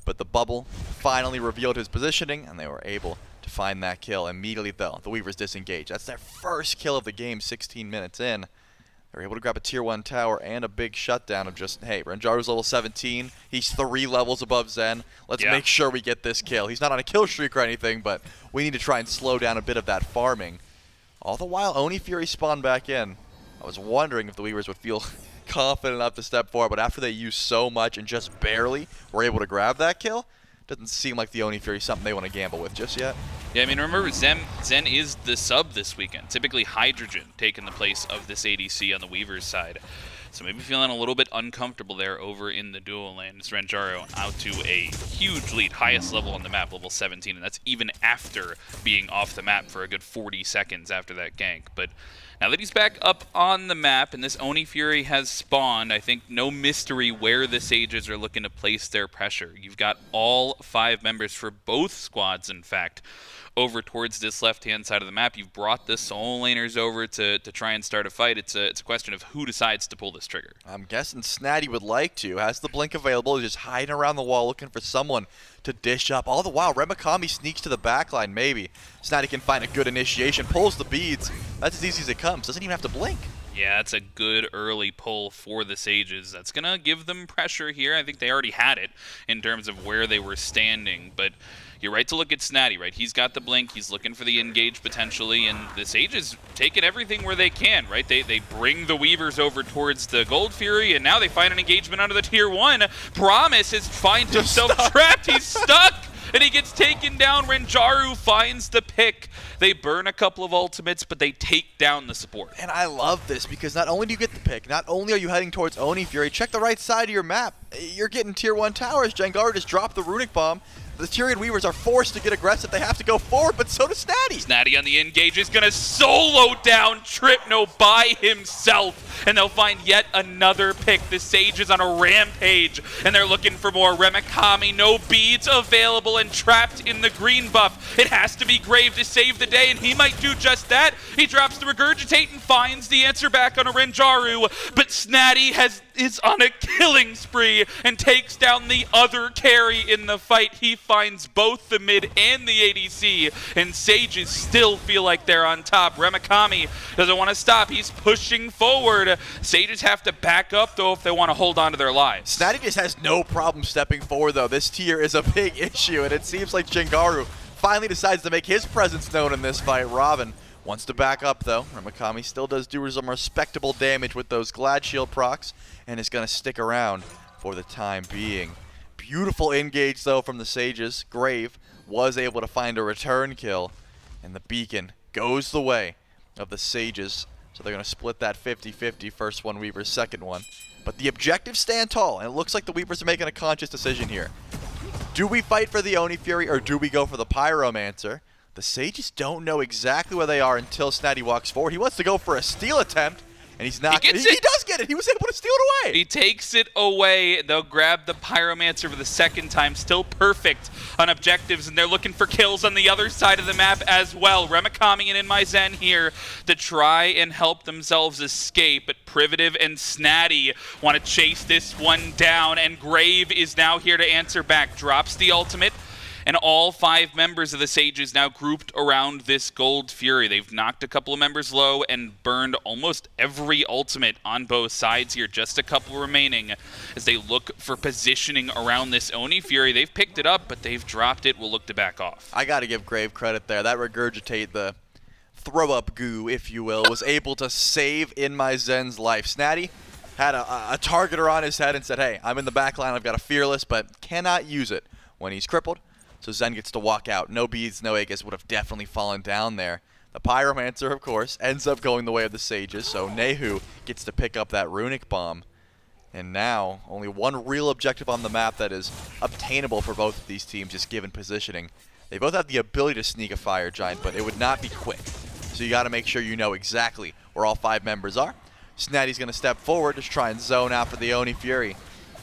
but the bubble finally revealed his positioning, and they were able to find that kill. Immediately, though, the Weavers disengage. That's their first kill of the game 16 minutes in. They were able to grab a tier 1 tower and a big shutdown of just, hey, Renjaru's level 17. He's 3 levels above Zen. Let's make sure we get this kill. He's not on a kill streak or anything, but we need to try and slow down a bit of that farming. All the while, Oni Fury spawned back in. I was wondering if the Weavers would feel confident enough to step forward, but after they used so much and just barely were able to grab that kill, doesn't seem like the Oni Fury is something they want to gamble with just yet. Yeah, I mean, remember, Zen is the sub this weekend. Typically Hydrogen taking the place of this ADC on the Weavers side. So maybe feeling a little bit uncomfortable there over in the dual lane. It's Renjaru out to a huge lead, highest level on the map, level 17, and that's even after being off the map for a good 40 seconds after that gank. But now that he's back up on the map and this Oni Fury has spawned, I think no mystery where the Sages are looking to place their pressure. You've got all 5 members for both squads, in fact, over towards this left-hand side of the map. You've brought the soul laners over to try and start a fight. It's a question of who decides to pull this trigger. I'm guessing Snaddy would like to. Has the blink available. He's just hiding around the wall looking for someone to dish up. All the while, Remakami sneaks to the backline, maybe. Snaddy can find a good initiation, pulls the beads. That's as easy as it comes. Doesn't even have to blink. Yeah, that's a good early pull for the Sages. That's going to give them pressure here. I think they already had it in terms of where they were standing, but you're right to look at Snaddy, right? He's got the blink. He's looking for the engage potentially, and the Sages taking everything where they can, right? They bring the Weavers over towards the Gold Fury, and now they find an engagement under the tier 1. Promise has finds himself trapped. He's stuck, and he gets taken down. Renjaru finds the pick. They burn a couple of ultimates, but they take down the support. And I love this because not only do you get the pick, not only are you heading towards Oni Fury, check the right side of your map. You're getting tier 1 towers. Jangaru just dropped the runic bomb. The Tyrian Weavers are forced to get aggressive. They have to go forward, but so does Snaddy. Snaddy on the engage is going to solo down Trypno by himself, and they'll find yet another pick. The Sages on a rampage, and they're looking for more. Remakami, no beads available, and trapped in the green buff. It has to be Grave to save the day, and he might do just that. He drops the Regurgitate and finds the answer back on a Renjaru, but Snaddy is on a killing spree and takes down the other carry in the fight. He finds both the mid and the ADC, and Sages still feel like they're on top. Remakami doesn't want to stop. He's pushing forward. Sages have to back up, though, if they want to hold on to their lives. Snaddy just has no problem stepping forward, though. This tier is a big issue, and it seems like Jangaru finally decides to make his presence known in this fight. Ravana wants to back up, though. Remakami still does do some respectable damage with those Glad Shield procs, and is going to stick around for the time being. Beautiful engage, though, from the Sages. Grave was able to find a return kill, and the beacon goes the way of the Sages. So they're going to split that 50-50, first one Weavers, second one. But the objectives stand tall, and it looks like the Weavers are making a conscious decision here. Do we fight for the Oni Fury, or do we go for the Pyromancer? The Sages don't know exactly where they are until Snaddy walks forward. He wants to go for a steal attempt, and he's not. He does get it. He was able to steal it away. He takes it away. They'll grab the Pyromancer for the second time. Still perfect on objectives, and they're looking for kills on the other side of the map as well. Remakami and InMyZen here to try and help themselves escape, but Privative and Snaddy want to chase this one down, and Grave is now here to answer back. Drops the ultimate. And all 5 members of the Sages now grouped around this Gold Fury. They've knocked a couple of members low and burned almost every ultimate on both sides here. Just a couple remaining as they look for positioning around this Oni Fury. They've picked it up, but they've dropped it. We'll look to back off. I got to give Grave credit there. That Regurgitate, the throw-up goo, if you will, was able to save InMyZen's life. Snaddy had a targeter on his head and said, hey, I'm in the back line. I've got a Fearless, but cannot use it when he's crippled. So Zen gets to walk out. No beads, no Aegis would have definitely fallen down there. The Pyromancer, of course, ends up going the way of the Sages, so Nayhoo gets to pick up that Runic Bomb. And now, only one real objective on the map that is obtainable for both of these teams, just given positioning. They both have the ability to sneak a Fire Giant, but it would not be quick. So you got to make sure you know exactly where all 5 members are. Snaddy's going to step forward to try and zone out for the Oni Fury.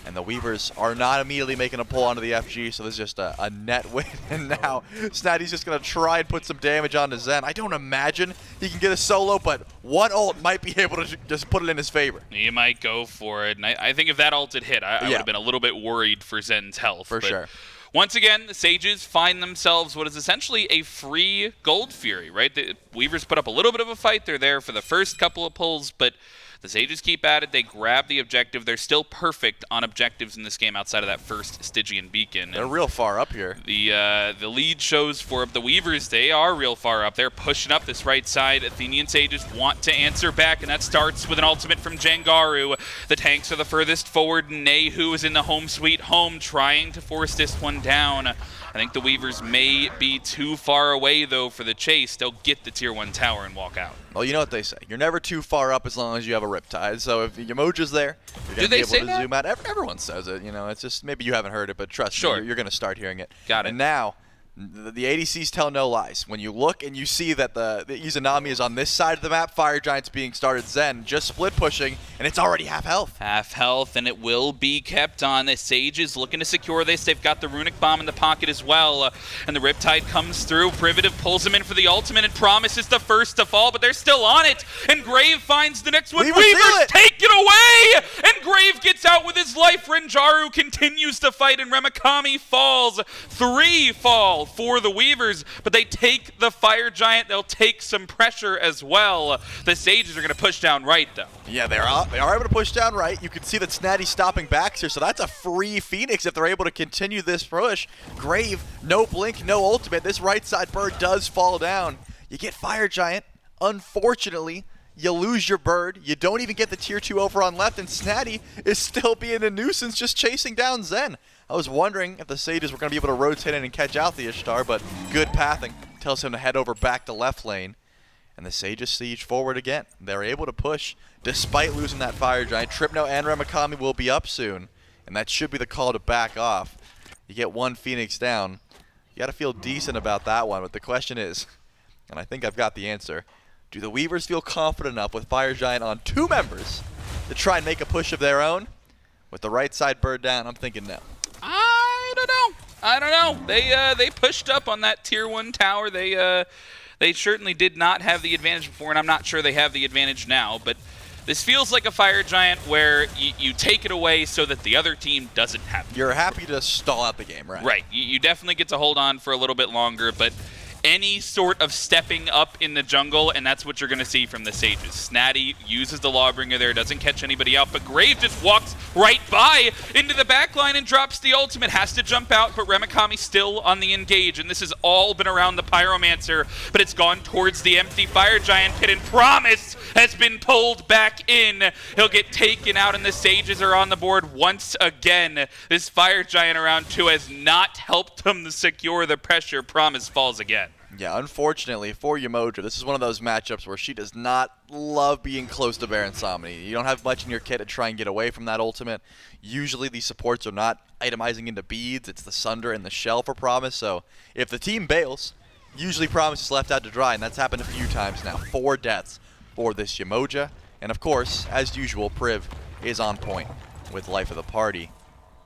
And the Weavers are not immediately making a pull onto the FG, so there's just a net win. And now Snaddy's just going to try and put some damage onto Zen. I don't imagine he can get a solo, but one ult might be able to just put it in his favor. He might go for it. And I think if that ult had hit, I would have been a little bit worried for Zen's health. For sure. Once again, the Sages find themselves what is essentially a free Gold Fury, right? The Weavers put up a little bit of a fight. They're there for the first couple of pulls, but the Sages keep at it. They grab the objective. They're still perfect on objectives in this game outside of that first Stygian beacon. They're real far up here. The lead shows for the Weavers. They are real far up. They're pushing up this right side. Athenian Sages want to answer back, and that starts with an ultimate from Jangaru. The tanks are the furthest forward. Nayhoo is in the home sweet home, trying to force this one down. I think the Weavers may be too far away, though, for the chase. They'll get the Tier 1 tower and walk out. Well, you know what they say. You're never too far up as long as you have a Riptide. So if Yemoja's there, you're going to be able to zoom out. Everyone says it. You know, it's just maybe you haven't heard it, but trust me, you're going to start hearing it. Got it. And now, the ADCs tell no lies. When you look and you see that the Izanami is on this side of the map, Fire Giant's being started, Zen just split pushing, and it's already half health. Half health, and it will be kept on. The Sage is looking to secure this. They've got the Runic Bomb in the pocket as well, and the Riptide comes through. Privative pulls him in for the ultimate and promises the first to fall, but they're still on it, and Grave finds the next one. Weavers take it away, and Grave gets out with his life. Renjaru continues to fight, and Remakami falls. 3 fall for the Weavers, but they take the Fire Giant. They'll take some pressure as well. The Sages are going to push down right, though. Yeah, they are able to push down right. You can see that Snaddy's stopping backs here, so that's a free Phoenix if they're able to continue this push. Grave, no blink, no ultimate. This right side bird does fall down. You get Fire Giant. Unfortunately, you lose your bird. You don't even get the Tier 2 over on left, and Snaddy is still being a nuisance just chasing down Zen. I was wondering if the Sages were going to be able to rotate in and catch out the Ishtar, but good pathing tells him to head over back to left lane. And the Sages siege forward again. They're able to push despite losing that Fire Giant. Trypno and Remakami will be up soon, and that should be the call to back off. You get 1 Phoenix down. You got to feel decent about that one, but the question is, and I think I've got the answer, do the Weavers feel confident enough with Fire Giant on 2 members to try and make a push of their own? With the right side bird down, I'm thinking no. I don't know. I don't know. They pushed up on that tier 1 tower. They certainly did not have the advantage before, and I'm not sure they have the advantage now. But this feels like a Fire Giant where you take it away so that the other team doesn't have it. You're happy to stall out the game, right? Right. You definitely get to hold on for a little bit longer, but any sort of stepping up in the jungle, and that's what you're going to see from the Sages. Snaddy uses the Lawbringer there, doesn't catch anybody out, but Grave just walks right by into the backline and drops the ultimate. Has to jump out, but Remakami still on the engage, and this has all been around the Pyromancer, but it's gone towards the empty Fire Giant pit, and Promise has been pulled back in. He'll get taken out, and the Sages are on the board once again. This Fire Giant around 2 has not helped them to secure the pressure. Promise falls again. Yeah, unfortunately for Yemoja, this is one of those matchups where she does not love being close to Baron Samedi. You don't have much in your kit to try and get away from that ultimate. Usually these supports are not itemizing into beads. It's the Sunder and the Shell for Promise. So if the team bails, usually Promise is left out to dry, and that's happened a few times now. 4 deaths for this Yemoja. And of course, as usual, Priv is on point with life of the party.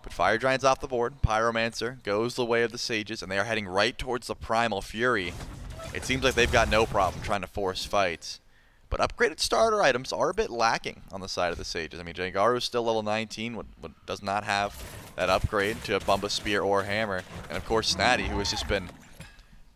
But Fire Giant's off the board. Pyromancer goes the way of the Sages, and they are heading right towards the Primal Fury. It seems like they've got no problem trying to force fights. But upgraded starter items are a bit lacking on the side of the Sages. I mean, Jangaru is still level 19, does not have that upgrade to a Bumba Spear or Hammer. And of course, Snaddy, who has just been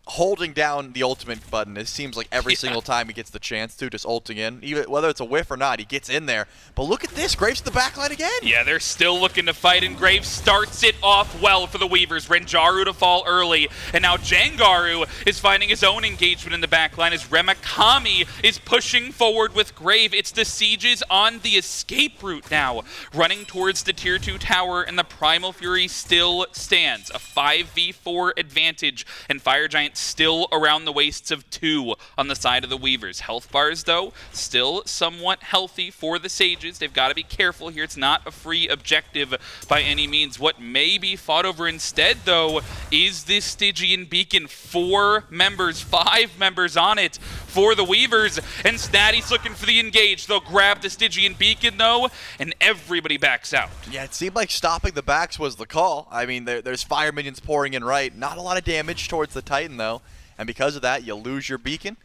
holding down the ultimate button. It seems like every single time he gets the chance to, just ulting in. Even whether it's a whiff or not, he gets in there. But look at this, Graves to the backline again. Yeah, they're still looking to fight, and Graves starts it off well for the Weavers. Renjaru to fall early, and now Jangaru is finding his own engagement in the backline as Remakami is pushing forward with Grave. It's the Sieges on the escape route now, running towards the tier 2 tower, and the Primal Fury still stands. A 5v4 advantage, and Fire Giant still around the waists of 2 on the side of the Weavers. Health bars, though, still somewhat healthy for the Sages. They've got to be careful here. It's not a free objective by any means. What may be fought over instead, though, is this Stygian Beacon. 5 members on it for the Weavers, and Snaddy's looking for the engage. They'll grab the Stygian Beacon, though, and everybody backs out. Yeah, it seemed like stopping the backs was the call. I mean, there's fire minions pouring in right. Not a lot of damage towards the Titan, though. And because of that, you lose your beacon.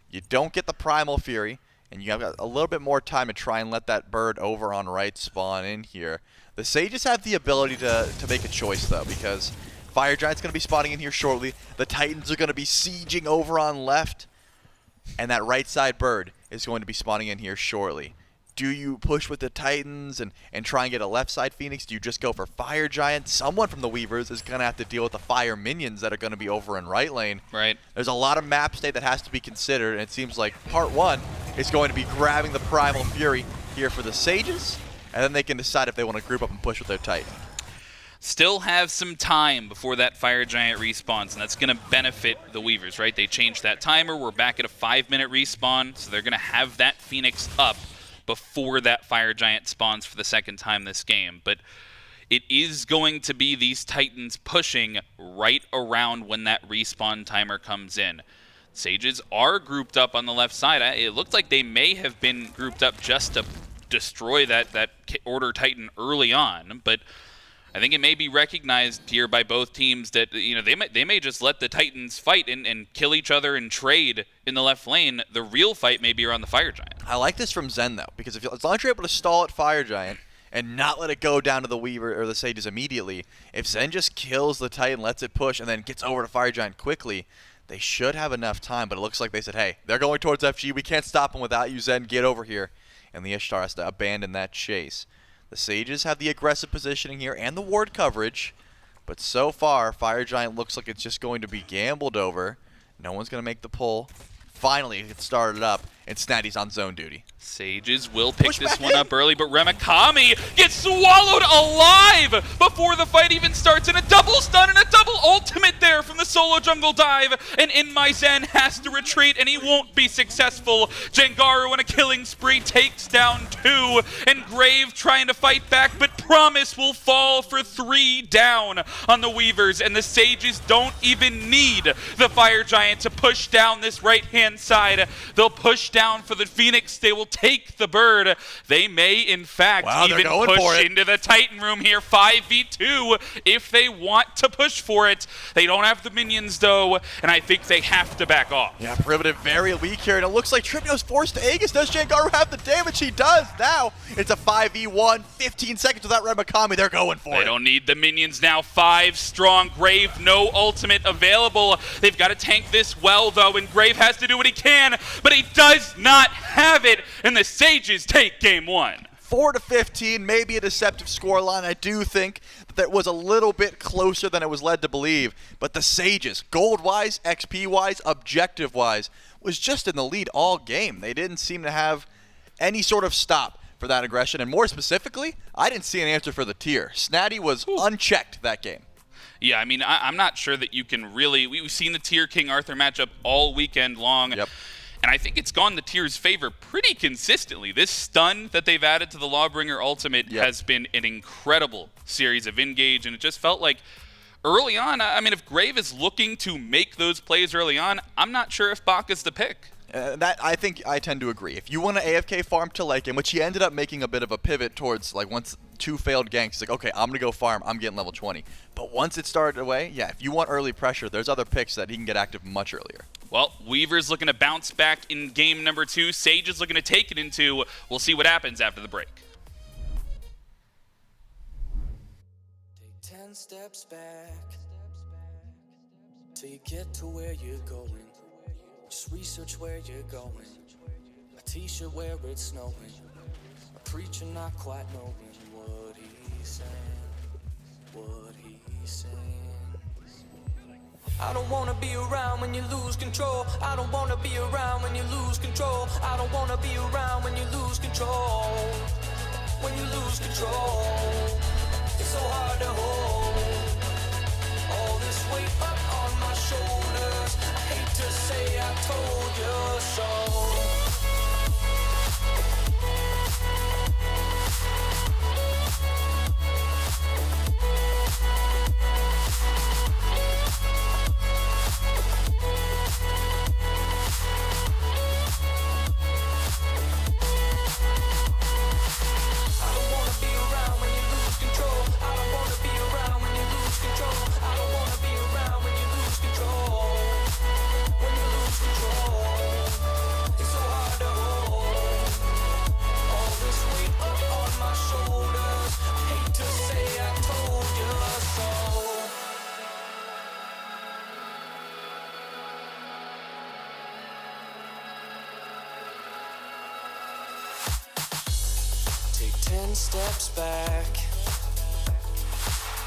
You don't get the Primal Fury. And you have got a little bit more time to try and let that bird over on right spawn in here. The Sages have the ability to make a choice, though, because Fire Giant's going to be spawning in here shortly. The Titans are going to be sieging over on left. And that right side bird is going to be spawning in here shortly. Do you push with the Titans and try and get a left side Phoenix? Do you just go for Fire Giant? Someone from the Weavers is going to have to deal with the Fire Minions that are going to be over in right lane. Right. There's a lot of map state that has to be considered, and it seems like part 1 is going to be grabbing the Primal Fury here for the Sages, and then they can decide if they want to group up and push with their Titan. Still have some time before that Fire Giant respawns, and that's going to benefit the Weavers, right? They changed that timer. We're back at a 5-minute respawn, so they're going to have that Phoenix up before that Fire Giant spawns for the second time this game. But it is going to be these Titans pushing right around when that respawn timer comes in. Sages are grouped up on the left side. It looked like they may have been grouped up just to destroy that Order Titan early on, but I think it may be recognized here by both teams that they may just let the Titans fight and kill each other and trade in the left lane. The real fight may be around the Fire Giant. I like this from Zen, though, because as long as you're able to stall at Fire Giant and not let it go down to the Weaver or the Sages immediately, if Zen just kills the Titan, lets it push, and then gets over to Fire Giant quickly, they should have enough time. But it looks like they said, hey, they're going towards FG. We can't stop them without you, Zen. Get over here. And the Ishtar has to abandon that chase. The Sages have the aggressive positioning here and the ward coverage, but so far, Fire Giant looks like it's just going to be gambled over. No one's going to make the pull. Finally, it started up, and Snaddy's on zone duty. Sages will pick this one up early, but Remakami gets swallowed alive before the fight even starts, and a double stun and a double ultimate there from the solo jungle dive, and InMyZen has to retreat, and he won't be successful. Jangaru on a killing spree takes down 2, and Grave trying to fight back, but promise will fall for 3 down on the Weavers, and the Sages don't even need the Fire Giant to push down this right-hand side. They'll push down for the Phoenix. They will take the bird. They may, in fact, even push into the Titan room here, 5v2, if they want to push for it. They don't have the minions, though, and I think they have to back off. Yeah, Privative very weak here, and it looks like Trypno's forced to Aegis. Does Jangaru have the damage? He does. Now it's a 5v1, 15 seconds without Remakami. They're going for it. They don't need the minions now. 5 strong. Grave, no ultimate available. They've got to tank this well, though, and Grave has to do what he can, but he does not have it, and the Sages take game 1. 4-15, maybe a deceptive scoreline. I do think that was a little bit closer than it was led to believe. But the Sages, gold-wise, XP-wise, objective-wise, was just in the lead all game. They didn't seem to have any sort of stop for that aggression. And more specifically, I didn't see an answer for the tier. Snaddy was unchecked that game. Yeah, I mean, I'm not sure that you can really... We've seen the tier King Arthur matchup all weekend long. Yep. And I think it's gone the tier's favor pretty consistently. This stun that they've added to the Lawbringer ultimate has been an incredible series of engage, and it just felt like early on, I mean, if Grave is looking to make those plays early on, I'm not sure if Baka's the pick. That I think I tend to agree. If you want to AFK farm to late game, which he ended up making a bit of a pivot towards, like once 2 failed ganks, he's like, okay, I'm going to go farm, I'm getting level 20. But once it started away, yeah, if you want early pressure, there's other picks that he can get active much earlier. Well, Weaver's looking to bounce back in game number 2. Sage is looking to take it into. We'll see what happens after the break. Take 10 steps back till you get to where you're going. Just research where you're going. A t-shirt where it's snowing. A preacher not quite knowing what he's saying. What he's saying. I don't wanna be around when you lose control. I don't wanna be around when you lose control. I don't wanna be around when you lose control. When you lose control, it's so hard to hold. All this weight up on my shoulders. I hate to say I told you so. Take 10 steps back,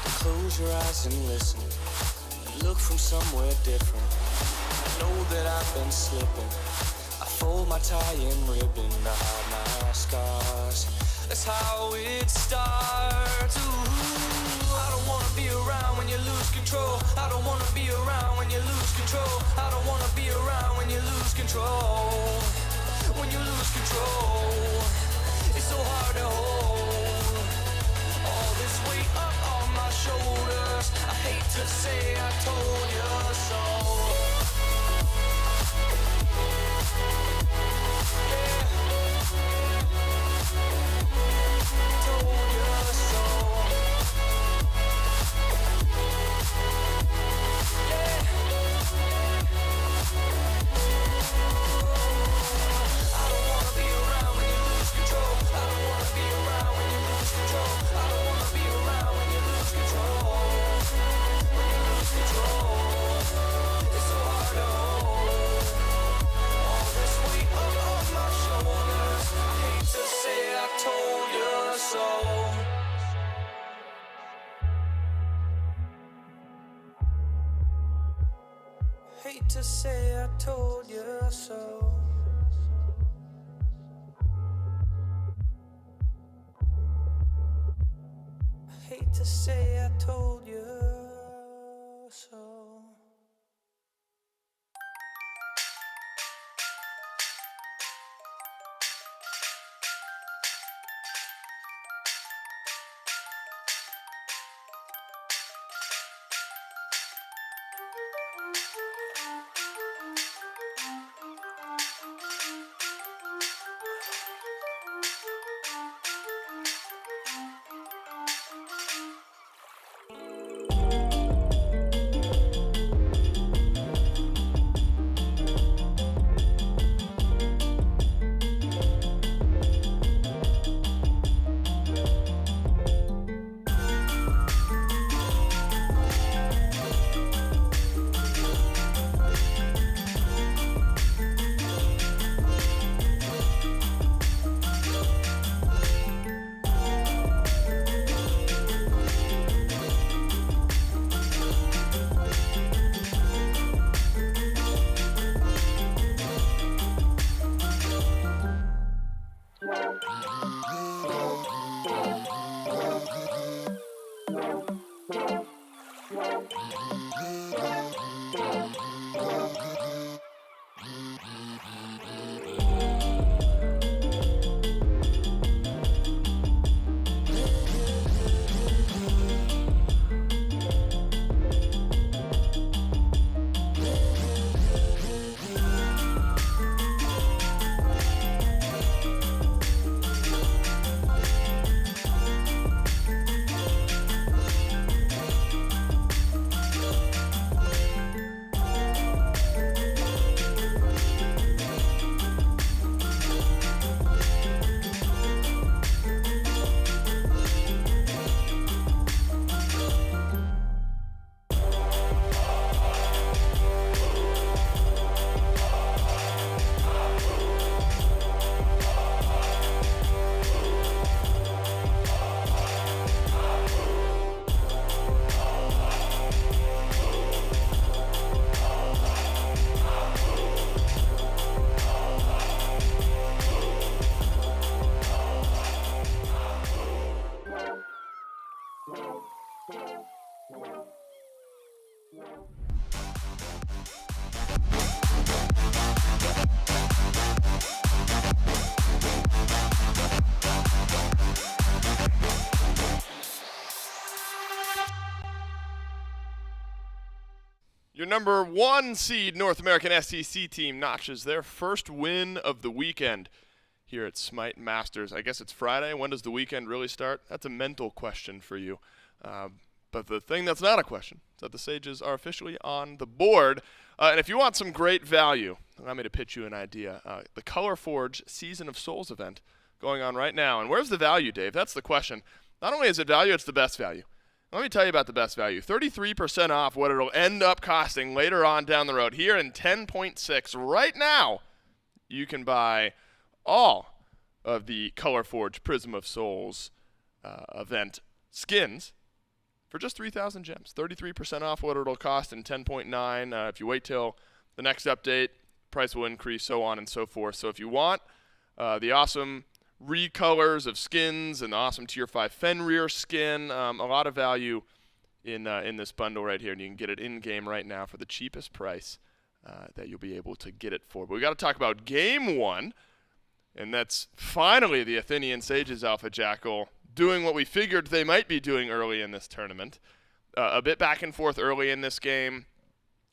then close your eyes and listen, and look from somewhere different. I know that I've been slipping. I fold my tie and ribbon to hide my scars. That's how it starts. Ooh, I don't wanna be around when you lose control. I don't wanna be around when you lose control. I don't wanna be around when you lose control. When you lose control, it's so hard to hold. All this weight up on my shoulders. I hate to say I told you so. Told you so. I don't wanna be around when you lose control. I don't wanna be around when you lose control. I don't wanna be around when you lose control. When you lose control, it's so hard to hold. All this weight up on my shoulders. I hate to say I told you so. Hate to say I told you so. Hate to say I told you so. Your number 1 seed North American SEC team notches their first win of the weekend here at SMITE Masters. I guess it's Friday. When does the weekend really start? That's a mental question for you. But the thing that's not a question is that the Sages are officially on the board. And if you want some great value, allow me to pitch you an idea. The Color Forge Season of Souls event going on right now. And where's the value, Dave? That's the question. Not only is it value, it's the best value. Let me tell you about the best value. 33% off what it'll end up costing later on down the road. Here in 10.6 right now, you can buy all of the Color Forge Prism of Souls event skins for just 3,000 gems. 33% off what it'll cost in 10.9. If you wait till the next update, price will increase, so on and so forth. So if you want the awesome recolors of skins and the awesome Tier 5 Fenrir skin, a lot of value in this bundle right here, and you can get it in-game right now for the cheapest price that you'll be able to get it for. But we got to talk about Game 1, and that's finally the Athenian Sages Alpha Jackal doing what we figured they might be doing early in this tournament. A bit back and forth early in this game.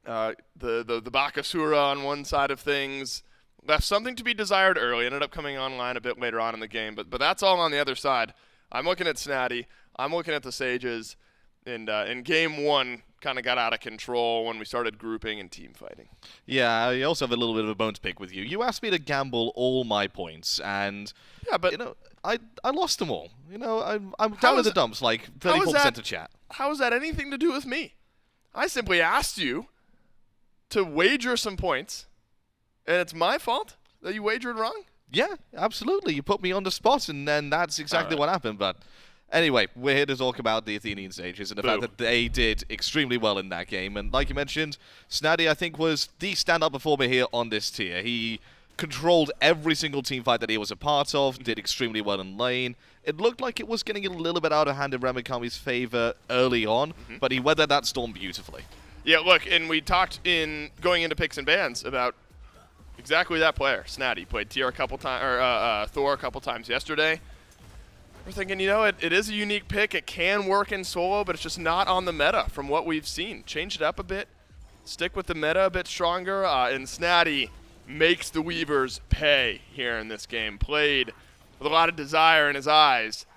The Bakasura on one side of things left something to be desired early, ended up coming online a bit later on in the game, but that's all on the other side. I'm looking at Snaddy, I'm looking at the Sages, and in Game 1 kind of got out of control when we started grouping and team fighting. Yeah, I also have a little bit of a bone to pick with you. You asked me to gamble all my points, and yeah, but I lost them all. I'm down in the dumps, like 34% of chat. How is that anything to do with me? I simply asked you to wager some points, and it's my fault that you wagered wrong? Yeah, absolutely. You put me on the spot, and then that's exactly what happened. But anyway, we're here to talk about the Athenian Sages and the fact that they did extremely well in that game. And like you mentioned, Snaddy, I think, was the standout performer here on this tier. He controlled every single team fight that he was a part of, did extremely well in lane. It looked like it was getting a little bit out of hand in Remakami's favor early on, but he weathered that storm beautifully. Yeah, look, and we talked in going into picks and bans about exactly that player, Snaddy. Played Thor a couple times yesterday. We're thinking, it is a unique pick. It can work in solo, but it's just not on the meta from what we've seen. Change it up a bit. Stick with the meta a bit stronger. And Snaddy makes the Weavers pay here in this game. Played with a lot of desire in his eyes,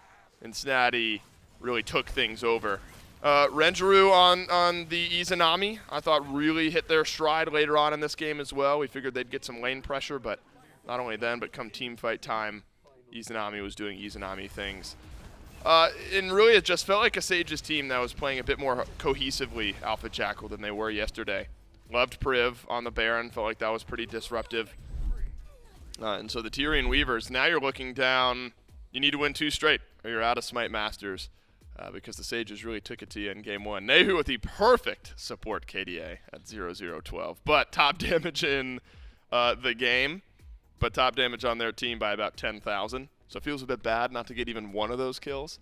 and Snaddy really took things over. Renjaru on the Izanami, I thought really hit their stride later on in this game as well. We figured they'd get some lane pressure, but not only then, but come team fight time, Izanami was doing Izanami things. And really it just felt like a Sages team that was playing a bit more cohesively Alpha Jackal than they were yesterday. Loved Priv on the Baron, felt like that was pretty disruptive. And so the Tyrian Weavers, now you're looking down, you need to win 2 straight or you're out of SMITE Masters. Because the Sages really took it to you in Game 1. Nayhoo with the perfect support KDA at 0-0-12. But top damage in the game, but top damage on their team by about 10,000. So it feels a bit bad not to get even one of those kills,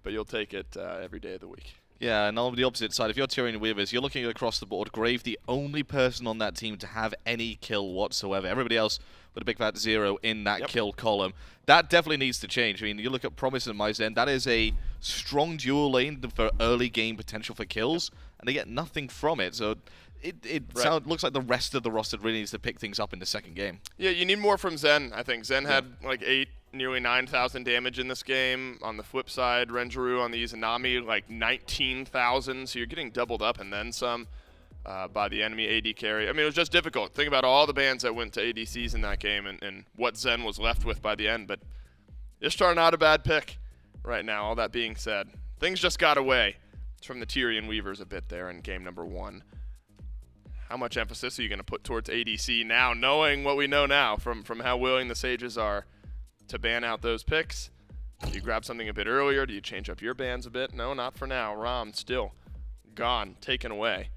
but you'll take it every day of the week. Yeah, and on the opposite side, if you're Tyrian Weavers, you're looking across the board. Grave, the only person on that team to have any kill whatsoever. Everybody else with a big fat 0 in that kill column. That definitely needs to change. I mean, you look at Promise and InMyZen, that is a strong dual lane for early game potential for kills, and they get nothing from it. So it looks like the rest of the roster really needs to pick things up in the second game. Yeah, you need more from Zen, I think. Zen had like 8, nearly 9,000 damage in this game. On the flip side, Renjaru on the Izanami, like 19,000. So you're getting doubled up and then some by the enemy AD carry. I mean, it was just difficult. Think about all the bans that went to ADCs in that game and what Zen was left with by the end. But Ishtar not a bad pick right now, all that being said. Things just got away from the Tyrian Weavers a bit there in game number 1. How much emphasis are you going to put towards ADC now, knowing what we know now from how willing the Sages are to ban out those picks? Do you grab something a bit earlier? Do you change up your bans a bit? No, not for now. Ram still gone, taken away.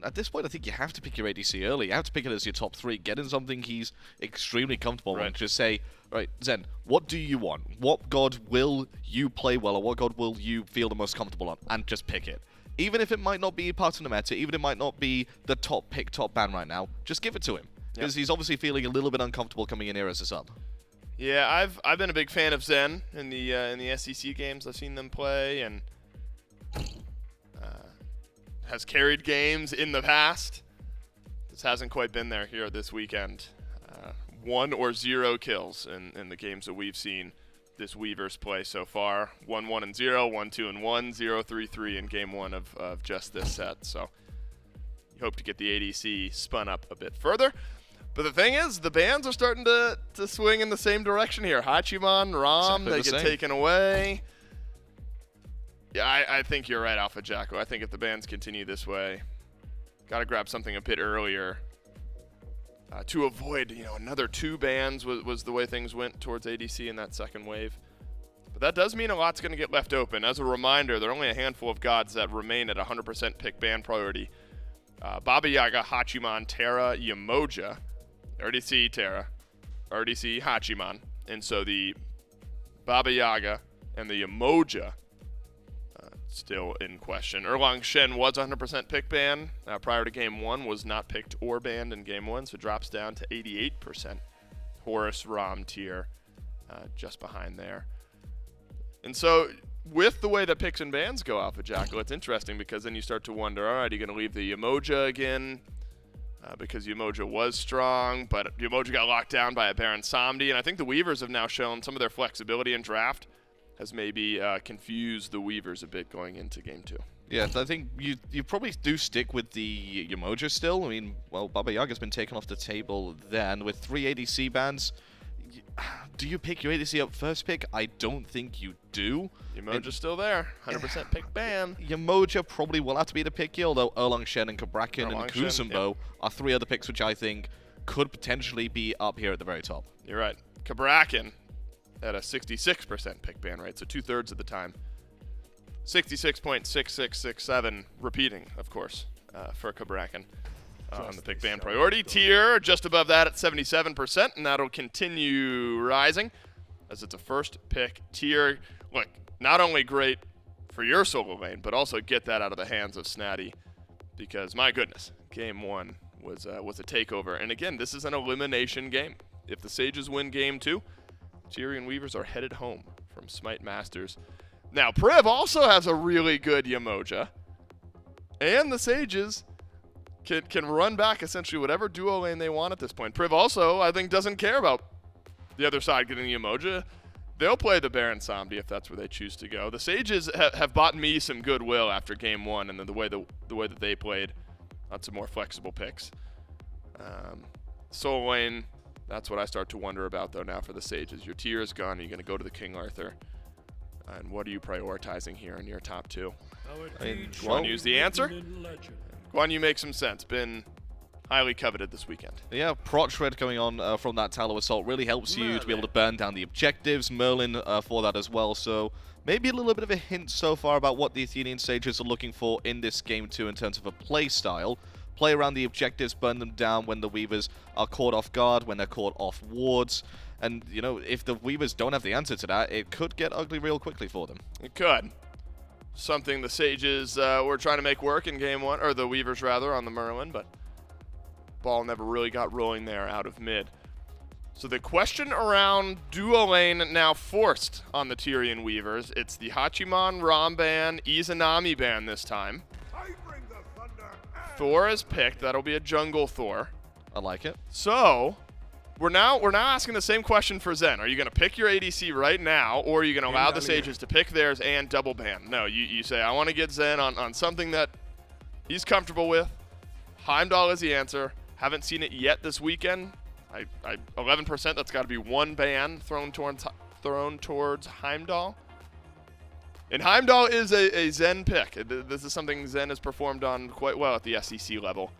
At this point, I think you have to pick your ADC early. You have to pick it as your top 3. Get in something he's extremely comfortable with. Just say, right, Zen, what do you want? What god will you play well, or what god will you feel the most comfortable on? And just pick it. Even if it might not be part of the meta, even if it might not be the top pick, top ban right now, just give it to him. Because he's obviously feeling a little bit uncomfortable coming in here as a sub. Yeah, I've been a big fan of Zen in the SEC games. I've seen them play and has carried games in the past. This hasn't quite been there here this weekend. 1 or 0 kills in the games that we've seen this Weavers play so far. 1-1 and 0, 1-2 and 1, 0-3-3 in game 1 of just this set. So you hope to get the ADC spun up a bit further. But the thing is, the bans are starting to swing in the same direction here. Hachiman, Ram, they get taken away. Yeah, I think you're right, Alpha Jacko. I think if the bans continue this way, got to grab something a bit earlier to avoid, another 2 bans was the way things went towards ADC in that second wave. But that does mean a lot's going to get left open. As a reminder, there are only a handful of gods that remain at 100% pick ban priority. Baba Yaga, Hachiman, Terra, Yemoja. Already see Terra. Already see Hachiman. And so the Baba Yaga and the Yemoja still in question. Erlang Shen was 100% pick ban prior to game 1, was not picked or banned in game 1, so drops down to 88%. Horus, Ram, tier just behind there. And so with the way that picks and bans go, Alpha Jackal, it's interesting because then you start to wonder, all right, are you going to leave the Yemoja again? Because Yemoja was strong, but Yemoja got locked down by a Baron Samedi, and I think the Weavers have now shown some of their flexibility in draft has maybe confused the Weavers a bit going into game 2. Yeah, I think you probably do stick with the Yemoja still. I mean, well, Baba Yaga's been taken off the table then. With 3 ADC bans, do you pick your ADC up first pick? I don't think you do. Yemoja's still there, 100% pick ban. Yemoja probably will have to be the pick here, although Erlang Shen and Cabrakan and Kuzumbo are 3 other picks which I think could potentially be up here at the very top. You're right. Cabrakan at a 66% pick ban rate, so 2/3 of the time. 66.6667 repeating, of course, for Cabrakan on the pick ban priority tier, just above that at 77%, and that'll continue rising as it's a first pick tier. Look, not only great for your solo lane, but also get that out of the hands of Snaddy, because my goodness, game 1 was a takeover, and again, this is an elimination game. If the Sages win game 2, Tyrian Weavers are headed home from SMITE Masters. Now, Priv also has a really good Yemoja, and the Sages can run back essentially whatever duo lane they want at this point. Priv also, I think, doesn't care about the other side getting the Yemoja. They'll play the Baron Samedi if that's where they choose to go. The Sages have bought me some goodwill after game 1 and the way that they played on some more flexible picks. Solo lane, that's what I start to wonder about, though, now for the Sages. Your tier is gone. Are you going to go to the King Arthur? And what are you prioritizing here in your top 2? Guan Yu's the answer. Guan Yu makes some sense. Been highly coveted this weekend. Yeah, Proc Red going on from that Tallow Assault really helps you to be able to burn down the objectives. Merlin for that as well. So maybe a little bit of a hint so far about what the Athenian Sages are looking for in this game 2 in terms of a play style. Play around the objectives, burn them down when the Weavers are caught off guard, when they're caught off wards. And, if the Weavers don't have the answer to that, it could get ugly real quickly for them. It could. something the Sages were trying to make work in game 1, or the Weavers rather, on the Merlin, but ball never really got rolling there out of mid. So the question around duo lane now forced on the Tyrian Weavers. It's the Hachiman Ram ban, Izanami ban this time. Thor is picked. That'll be a jungle Thor. I like it. So we're now asking the same question for Zen. Are you going to pick your ADC right now, or are you going to allow the Sages to pick theirs and double ban? No, you say, I want to get Zen on something that he's comfortable with. Heimdallr is the answer. Haven't seen it yet this weekend. 11%, that's got to be one ban thrown towards Heimdallr. And Heimdallr is a Zen pick. This is something Zen has performed on quite well at the SEC level.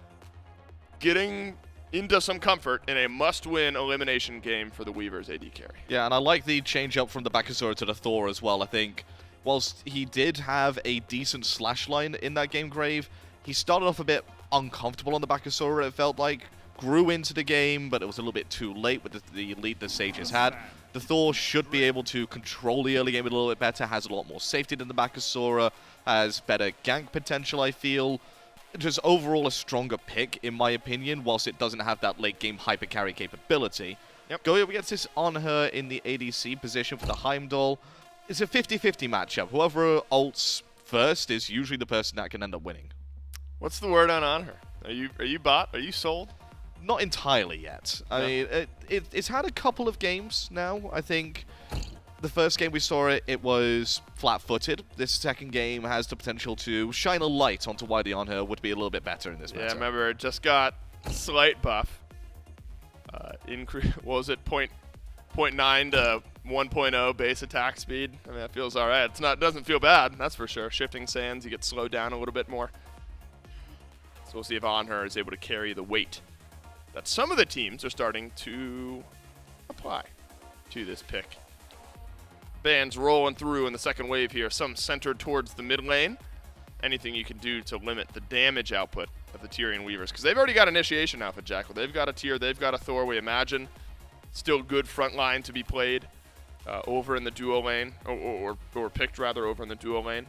Getting into some comfort in a must-win elimination game for the Weavers AD carry. Yeah, and I like the change up from the Bakasura to the Thor as well. I think whilst he did have a decent slash line in that game, Grave, he started off a bit uncomfortable on the Bakasura, it felt like. Grew into the game, but it was a little bit too late with the lead the Sages had. The Thor should be able to control the early game a little bit better, has a lot more safety than the Bakasura, has better gank potential, I feel. Just overall a stronger pick, in my opinion, whilst it doesn't have that late game hyper carry capability. Yep. Going up against this Anhur in the ADC position for the Heimdallr. It's a 50-50 matchup. Whoever ults first is usually the person that can end up winning. What's the word on Anhur? Are you bought? Are you sold? Not entirely yet. I mean, it's had a couple of games now. I think the first game we saw it was flat-footed. This second game has the potential to shine a light onto why the Anhur would be a little bit better in this matchup. Yeah, remember, it just got slight buff. What was it, 0.9 to 1.0 base attack speed? I mean, that feels all right. It doesn't feel bad, that's for sure. Shifting sands, you get slowed down a little bit more. So we'll see if Anhur is able to carry the weight that some of the teams are starting to apply to this pick. Bans rolling through in the second wave here, some centered towards the mid lane. Anything you can do to limit the damage output of the Tyrian Weavers, because they've already got initiation outfit, Jackal. They've got a tier, they've got a Thor, we imagine. Still good front line to be played over in the duo lane, or picked rather over in the duo lane.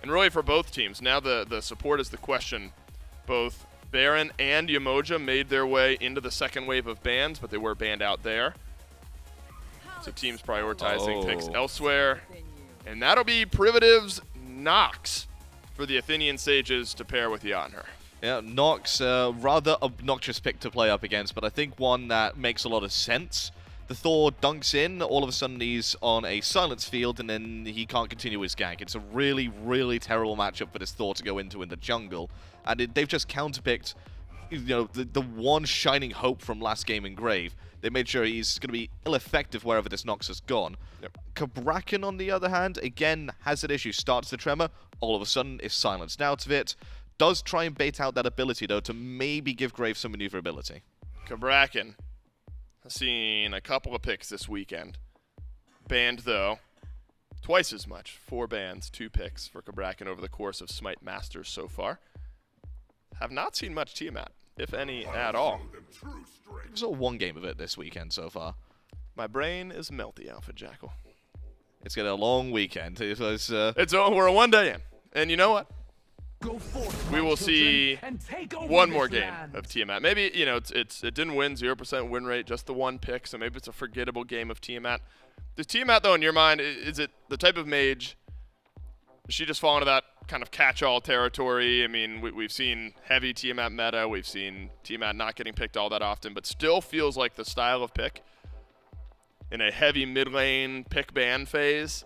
And really for both teams, now the support is the question. Both Baron and Yemoja made their way into the second wave of bans, but they were banned out there. So teams prioritizing picks elsewhere. And that'll be Privative's Nox for the Athenian Sages to pair with the Anhur. Yeah, Nox, rather obnoxious pick to play up against, but I think one that makes a lot of sense. The Thor dunks in, all of a sudden he's on a silence field, and then he can't continue his gank. It's a really, really terrible matchup for this Thor to go into in the jungle. And they've just counterpicked, the one shining hope from last game in Grave. They made sure he's going to be ill-effective wherever this Nox has gone. Yep. Cabrakan, on the other hand, again, has that issue. Starts the Tremor, all of a sudden is silenced out of it. Does try and bait out that ability, though, to maybe give Grave some maneuverability. Cabrakan has seen a couple of picks this weekend. Banned, though, twice as much. 4 bans, 2 picks for Cabrakan over the course of SMITE Masters so far. Have not seen much Tiamat, if any at all. Saw one game of it this weekend so far. My brain is melty, Alpha Jackal. It's got a long weekend. We're a 1 day in. And you know what? We will see one more game of Tiamat. Maybe, it didn't win, 0% win rate, just the 1 pick, so maybe it's a forgettable game of Tiamat. Does Tiamat, though, in your mind, is it the type of mage, does she just fall into that kind of catch-all territory? I mean, we've seen heavy Tiamat meta, we've seen Tiamat not getting picked all that often, but still feels like the style of pick in a heavy mid-lane pick ban phase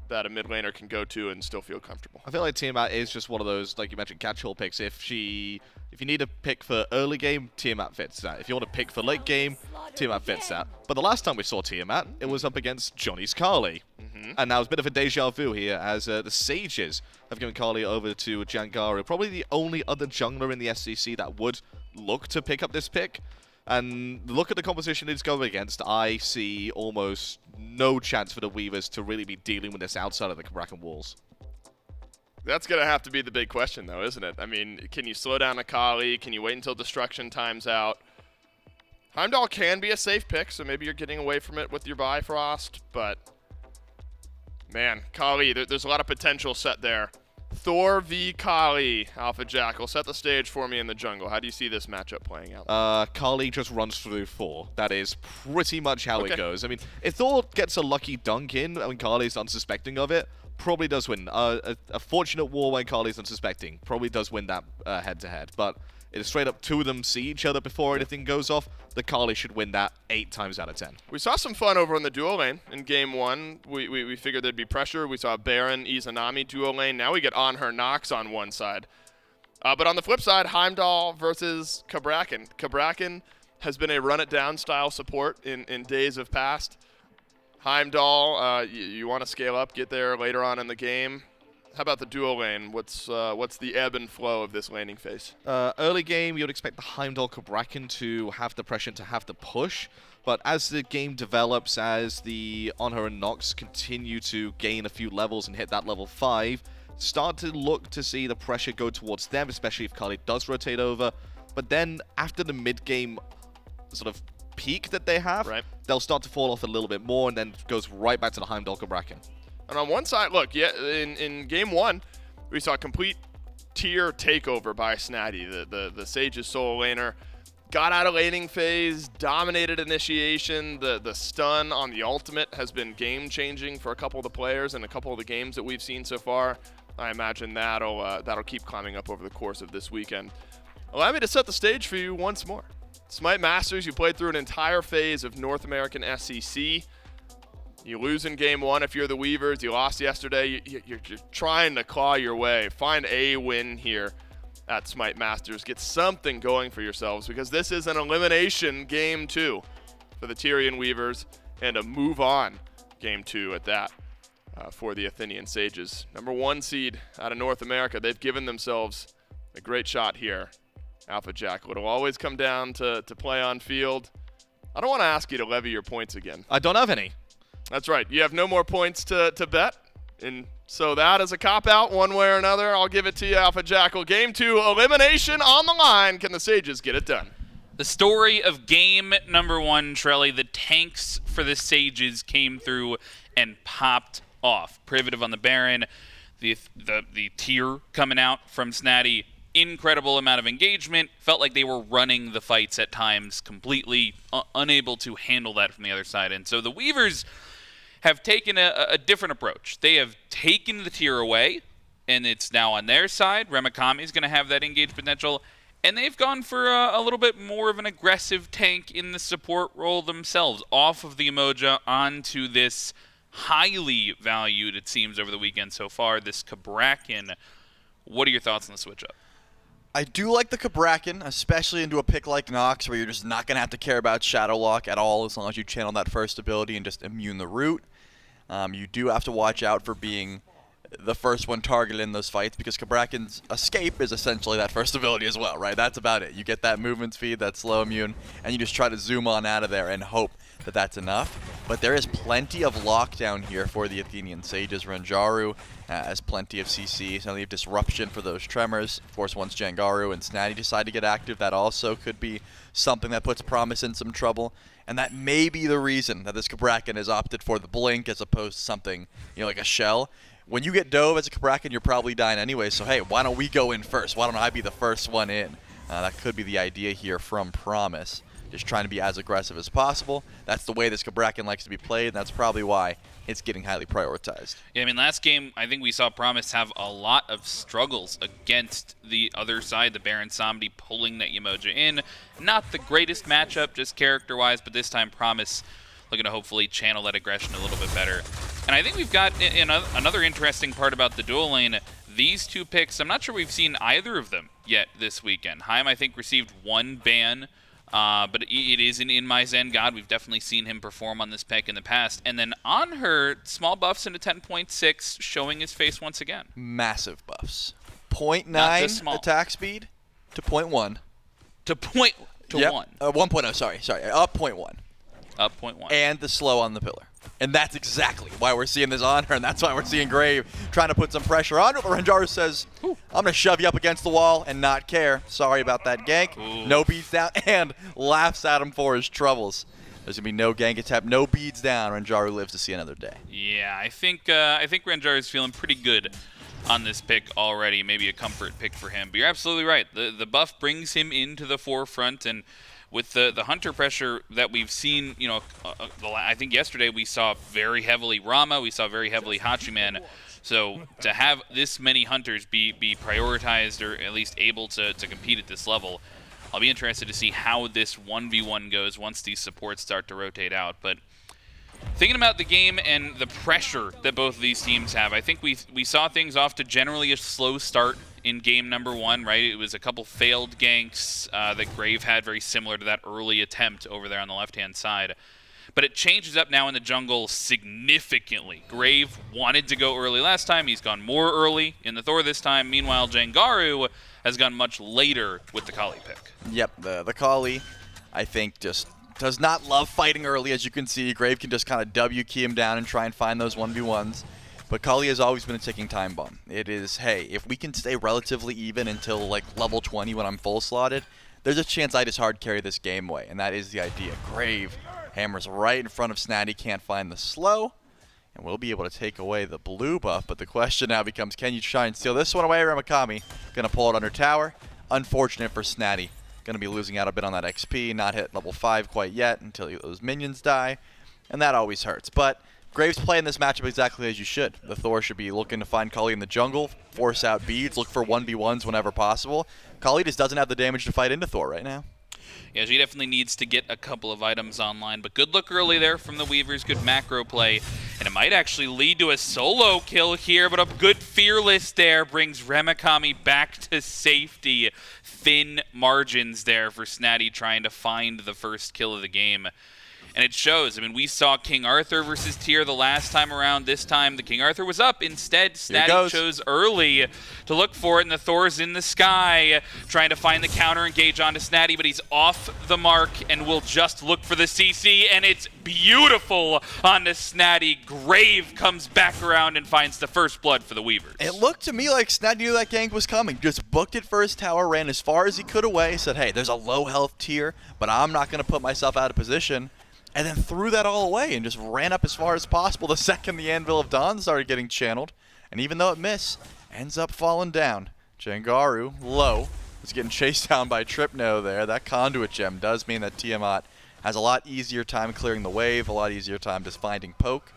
that a mid laner can go to and still feel comfortable. I feel like Tiamat is just one of those, like you mentioned, catch-all picks. If you need a pick for early game, Tiamat fits that. If you want to pick for late game, Tiamat fits that. But the last time we saw Tiamat, it was up against Johnny's Carly. And now it's a bit of a deja vu here, as the Sages have given Carly over to Jangaru. Probably the only other jungler in the SEC that would look to pick up this pick. And look at the composition it's going against. I see almost no chance for the Weavers to really be dealing with this outside of the Cabrakan walls. That's going to have to be the big question, though, isn't it? I mean, can you slow down Akali? Can you wait until destruction times out? Heimdallr can be a safe pick, so maybe you're getting away from it with your Bifrost, but Man, Kali, there's a lot of potential set there. Thor v. Kali, Alpha Jackal. Set the stage for me in the jungle. How do you see this matchup playing out? Kali just runs through Thor. That is pretty much how Okay. it goes. I mean, if Thor gets a lucky dunk in when Kali's unsuspecting of it, probably does win. A fortunate war when Kali's unsuspecting probably does win that head-to-head. But it is straight up two of them see each other before anything goes off. The Kali should win that 8 times out of 10. We saw some fun over in the duo lane in game 1. We figured there'd be pressure. We saw Baron, Izanami duo lane. Now we get Anhur Nox on one side. But on the flip side, Heimdallr versus Cabrakan. Cabrakan has been a run-it-down style support in days of past. Heimdallr, you want to scale up, get there later on in the game. How about the duo lane? What's the ebb and flow of this laning phase? Early game, you'd expect the Heimdallr Cabrakan to have the pressure, to have the push. But as the game develops, as the Anhur and Nox continue to gain a few levels and hit that level 5, start to look to see the pressure go towards them, especially if Kali does rotate over. But then after the mid-game sort of peak that they have, Right. they'll start to fall off a little bit more, and then it goes right back to the Heimdallr Cabrakan. And on one side, look, yeah, in game 1, we saw a complete tier takeover by Snaddy, the Sages solo laner. Got out of laning phase, dominated initiation. The stun on the ultimate has been game-changing for a couple of the players and a couple of the games that we've seen so far. I imagine that'll keep climbing up over the course of this weekend. Allow me to set the stage for you once more. SMITE Masters, you played through an entire phase of North American SEC. You lose in game 1 if you're the Weavers. You lost yesterday. You're trying to claw your way. Find a win here at SMITE Masters. Get something going for yourselves because this is an elimination game 2 for the Tyrian Weavers and a move on game 2 at that for the Athenian Sages. Number 1 seed out of North America. They've given themselves a great shot here. Alpha Jackal. It'll always come down to play on field. I don't want to ask you to levy your points again. I don't have any. That's right. You have no more points to bet. And so that is a cop-out one way or another. I'll give it to you, Alpha Jackal. Game 2, elimination on the line. Can the Sages get it done? The story of game number 1, Trelly, the tanks for the Sages came through and popped off. Privative on the Baron, the tier coming out from Snaddy. Incredible amount of engagement. Felt like they were running the fights at times, completely unable to handle that from the other side. And so the Weavers have taken a different approach. They have taken the tier away, and it's now on their side. Remakami is going to have that engaged potential, and they've gone for a little bit more of an aggressive tank in the support role themselves, off of the Yemoja onto this highly valued, it seems, over the weekend so far, this Cabrakan. What are your thoughts on the switch-up? I do like the Cabrakan, especially into a pick like Nox, where you're just not going to have to care about Shadow Lock at all as long as you channel that first ability and just immune the root. You do have to watch out for being the first one targeted in those fights because Cabrakan's escape is essentially that first ability as well, right? That's about it. You get that movement speed, that slow immune, and you just try to zoom on out of there and hope that that's enough. But there is plenty of lockdown here for the Athenian Sages. Renjaru has plenty of CC, so they have disruption for those tremors. Of course, once Jangaru and Snaddy decide to get active, that also could be something that puts Promise in some trouble. And that may be the reason that this Cabrakan has opted for the blink as opposed to something, like a shell. When you get dove as a Cabrakan, you're probably dying anyway, so hey, why don't we go in first? Why don't I be the first one in? That could be the idea here from Promise. Just trying to be as aggressive as possible. That's the way this Cabrakan likes to be played, and that's probably why it's getting highly prioritized. Yeah, I mean, last game, I think we saw Promise have a lot of struggles against the other side, the Baron Samedi pulling that Yemoja in. Not the greatest matchup, just character-wise, but this time Promise looking to hopefully channel that aggression a little bit better. And I think we've got another interesting part about the dual lane. These two picks, I'm not sure we've seen either of them yet this weekend. Heim, I think, received 1 ban. But it is an InMyZen god. We've definitely seen him perform on this pick in the past. And then Anhur, small buffs into 10.6, showing his face once again. Massive buffs. 0.9 attack speed to 0.1. To 1. 1.0, sorry. Up 0.1. Up 0.1. And the slow on the pillar. And that's exactly why we're seeing this on her, and that's why we're seeing Grave trying to put some pressure on her. But Renjaru says, I'm going to shove you up against the wall and not care. Sorry about that gank. Ooh. No beats down, and laughs at him for his troubles. There's going to be no gank attempt, no beads down. Renjaru lives to see another day. Yeah, I think Renjaru is feeling pretty good on this pick already. Maybe a comfort pick for him. But you're absolutely right. The buff brings him into the forefront, and with the hunter pressure that we've seen, you know, I think yesterday we saw very heavily Rama, we saw very heavily Hachiman. So to have this many hunters be prioritized or at least able to compete at this level, I'll be interested to see how this 1v1 goes once these supports start to rotate out. But thinking about the game and the pressure that both of these teams have, I think we saw things off to generally a slow start in game number 1, right? It was a couple failed ganks that Grave had, very similar to that early attempt over there on the left-hand side. But it changes up now in the jungle significantly. Grave wanted to go early last time. He's gone more early in the Thor this time. Meanwhile, Jangaru has gone much later with the Kali pick. Yep, the Kali, I think, just does not love fighting early. As you can see, Grave can just kind of W key him down and try and find those 1v1s. But Kali has always been a ticking time bomb. It is, hey, if we can stay relatively even until like level 20 when I'm full slotted, there's a chance I just hard carry this game away. And that is the idea. Grave hammers right in front of Snaddy, can't find the slow, and we'll be able to take away the blue buff. But the question now becomes, can you try and steal this one away? Remakami gonna pull it under tower. Unfortunate for Snaddy. Gonna be losing out a bit on that XP, not hit level 5 quite yet until those minions die, and that always hurts. But Graves playing this matchup exactly as you should. The Thor should be looking to find Kali in the jungle, force out beads, look for 1v1s whenever possible. Kali just doesn't have the damage to fight into Thor right now. Yeah, she definitely needs to get a couple of items online, but good look early there from the Weavers, good macro play, and it might actually lead to a solo kill here, but a good Fearless there brings Remakami back to safety. Thin margins there for Snaddy trying to find the first kill of the game. And it shows. I mean, we saw King Arthur versus Tyr the last time around. This time, the King Arthur was up. Instead, Snaddy chose early to look for it, and the Thor's in the sky, trying to find the counter engage onto Snaddy, but he's off the mark and will just look for the CC, and it's beautiful onto Snaddy. Grave comes back around and finds the first blood for the Weavers. It looked to me like Snaddy knew that gank was coming. Just booked it for his tower, ran as far as he could away, said, hey, there's a low health Tyr, but I'm not going to put myself out of position. And then threw that all away and just ran up as far as possible the second the Anvil of Dawn started getting channeled. And even though it missed, ends up falling down. Jangaru, low, is getting chased down by Trypno there. That conduit gem does mean that Tiamat has a lot easier time clearing the wave, a lot easier time just finding poke.